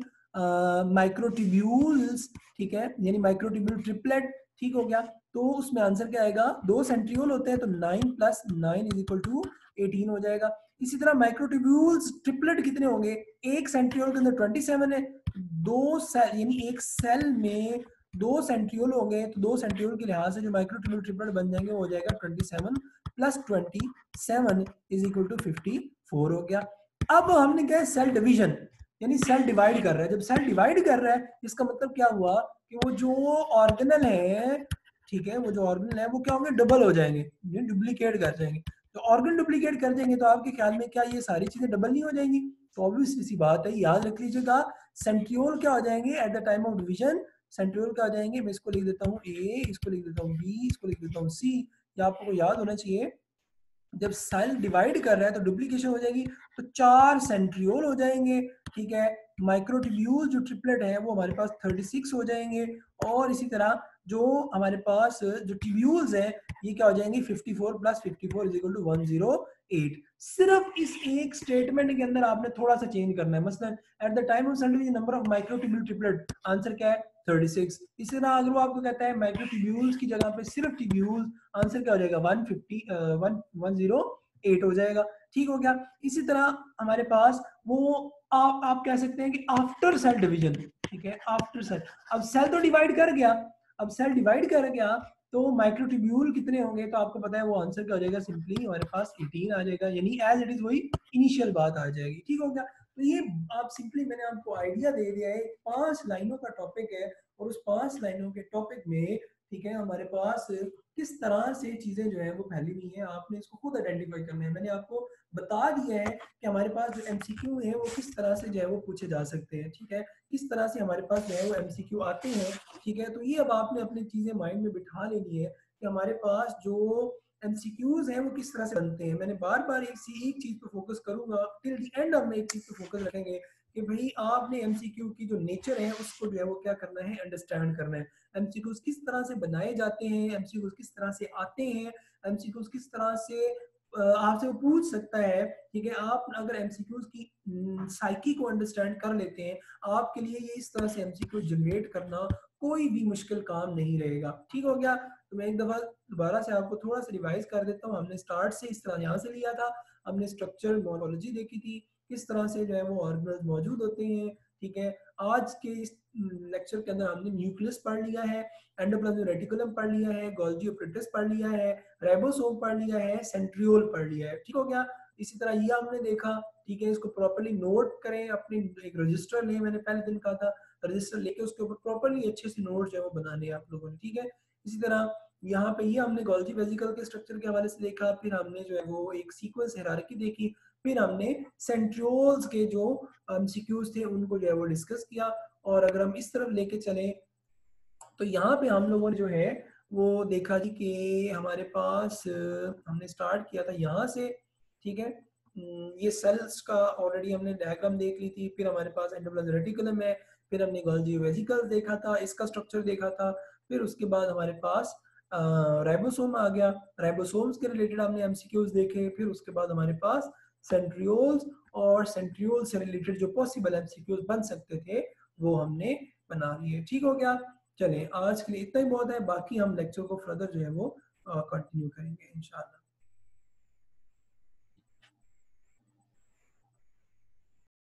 माइक्रोट्यूब्यूल्स, ठीक है, यानी माइक्रोट्यूब्यूल ट्रिपलेट, ठीक हो गया। तो उसमें आंसर क्या आएगा, 2 सेंट्रियोल होते हैं तो 9 प्लस 9 इज इक्वल टू 18 हो जाएगा। इसी तरह माइक्रोट्यूब्यूल्स ट्रिपलेट कितने होंगे, एक सेंट्रियोल के अंदर 27 है, 2 सेल यानी एक सेल में 2 सेंट्रियोल हो गए, तो 2 सेंट्रियोल के लिहाज से जो माइक्रोट्यूब्यूल ट्रिपलेट बन जाएंगे वो हो जाएगा 27 प्लस 27 इज इक्वल टू 54 हो गया। अब हमने क्या है, सेल डिवीजन, यानी सेल डिवाइड कर रहा है। जब सेल डिवाइड कर रहा है इसका मतलब क्या हुआ कि वो जो ऑर्गेनल है, ठीक है, वो जो ऑर्गेनल है वो क्या होंगे, डबल हो जाएंगे, डुप्लीकेट कर जाएंगे। तो ऑर्गन डुप्लीकेट कर देंगे तो आपके ख्याल में क्या ये सारी चीजें डबल नहीं हो जाएंगी? तो ऑब्वियसली सी बात है, याद रख लीजिएगा, सेंट्रियोल क्या हो जाएंगे eight the time of division, centriole क्या हो जाएंगे, मैं इसको लिख देता हूँ ए, इसको लिख देता हूँ बी, इसको लिख देता हूँ सी। ये आपको याद होना चाहिए, जब सेल डिवाइड कर रहा है तो डुप्लीकेशन हो जाएगी, तो 4 सेंट्रियोल हो जाएंगे, ठीक है। माइक्रोट्यूब्यूल जो ट्रिपलेट है वो हमारे पास 36 हो जाएंगे, और इसी तरह जो हमारे पास जो ट्यूब्यूल्स है ये क्या हो जाएंगे, 54 प्लस 54 इज इक्वल टू 108। सिर्फ इस एक स्टेटमेंट के अंदर आपने थोड़ा सा चेंज करना है, मसलन eight the time of centriole number of microtubule triplet, answer क्या है 36। इसी तरह अगर वो आपको कहता है माइक्रोट्यूब्यूल्स की जगह पे सिर्फ ट्यूब्यूल्स, आंसर क्या हो जाएगा 108 हो जाएगा, ठीक हो गया। इसी तरह हमारे पास वो आप कह सकते हैं कि आफ्टर सेल डिवीजन, ठीक है, आफ्टर सेल, अब सेल तो डिवाइड कर गया, अब सेल डिवाइड कर गया तो माइक्रोट्यूब्यूल कितने होंगे, तो आपको पता है वो आंसर क्या हो जाएगा, सिंपली हमारे पास 18 आ जाएगा, यानी एज इट इज वही इनिशियल बात आ जाएगी, ठीक हो गया। तो ये आप सिंपली, मैंने आपको आइडिया दे दिया है, 5 लाइनों का टॉपिक है, और उस 5 लाइनों के टॉपिक में, ठीक है, हमारे पास किस तरह से चीजें जो है वो फैली हुई है, आपने इसको खुद आइडेंटिफाई करना है। मैंने आपको बता दिया है कि हमारे पास जो एमसीक्यू है वो किस तरह से जो है वो पूछे जा सकते हैं, ठीक है, किस तरह से हमारे पास जो है वो एमसीक्यू आते हैं, ठीक है। तो ये अब आपने अपनी चीजें माइंड में बिठा लेनी है कि हमारे पास जो एमसीक्यूज हैं वो किस तरह से बनते हैं। मैंने बार बार एक चीज पे फोकस करूंगा, टिल द एंड हम एक चीज पे फोकस रखेंगे कि भाई आपने एमसीक्यू की जो नेचर है उसको जो है वो क्या करना है, अंडरस्टैंड करना है। एमसीक्यूज किस तरह से बनाए जाते हैं, एमसीक्यूज किस तरह से आते हैं, एमसीक्यूज किस तरह से आपसे वो पूछ सकता है, ठीक है। आप अगर एमसीक्यूज की साइकी को अंडरस्टैंड कर लेते हैं, आपके लिए ये इस तरह से एमसीक्यू जनरेट करना कोई भी मुश्किल काम नहीं रहेगा, ठीक हो गया। तो मैं एक दफा दोबारा से आपको थोड़ा सा रिवाइज कर देता हूँ। हमने स्टार्ट से इस तरह यहाँ से लिया था, हमने स्ट्रक्चर मॉर्फोलॉजी देखी थी, किस तरह से जो है वो ऑर्गेनल्स मौजूद होते हैं, ठीक है। आज के इस लेक्चर के अंदर हमने न्यूक्लियस पढ़ लिया है, एंडोप्लाज्मिक रेटिकुलम पढ़ लिया है, गोल्गी ऑपरेटस पढ़ लिया है, राइबोसोम पढ़ लिया है, सेंट्रियोल पढ़ लिया है, ठीक हो गया। इसी तरह ये हमने देखा, ठीक है। इसको प्रॉपर्ली नोट करें, अपनी एक रजिस्टर लें, मैंने पहले दिन कहा था रजिस्टर लेके उसके ऊपर प्रॉपर्ली अच्छे से नोट जो है वो बनाने हैं आप लोगों ने, ठीक है। इसी तरह यहाँ पे ये हमने गोल्गी वेसिकल के स्ट्रक्चर के हवाले से देखा, फिर हमने जो है वो एक सीक्वेंस हायरार्की देखी, फिर हमने सेंट्रियोल्स के जो एमसीक्यूज थे उनको जो है वो डिस्कस किया। और अगर हम इस तरफ लेके चलें तो यहाँ पे हम लोगों ने जो है वो देखा जी कि हमारे पास हमने स्टार्ट किया था यहाँ से, ठीक है। ये सेल्स का ऑलरेडी हमने डायग्राम देख ली थी, फिर हमारे पास एंडोप्लाज्मिक रेटिकुलम है, फिर हमने गोल्गी वेसिकल देखा था, इसका स्ट्रक्चर देखा था, फिर उसके बाद हमारे पास राइबोसोम आ गया, राइबोसोम्स के रिलेटेड हमने एमसीक्यूज देखे, फिर उसके बाद हमारे पास सेंट्रियोल्स और सेंट्रियोल से रिलेटेड जो पॉसिबल एमसीक्यूज बन सकते थे वो हमने बना लिए, ठीक हो गया। चलें आज के लिए इतना ही बहुत है, बाकी हम लेक्चर को फर्दर जो है वो कंटिन्यू करेंगे इंशाल्लाह।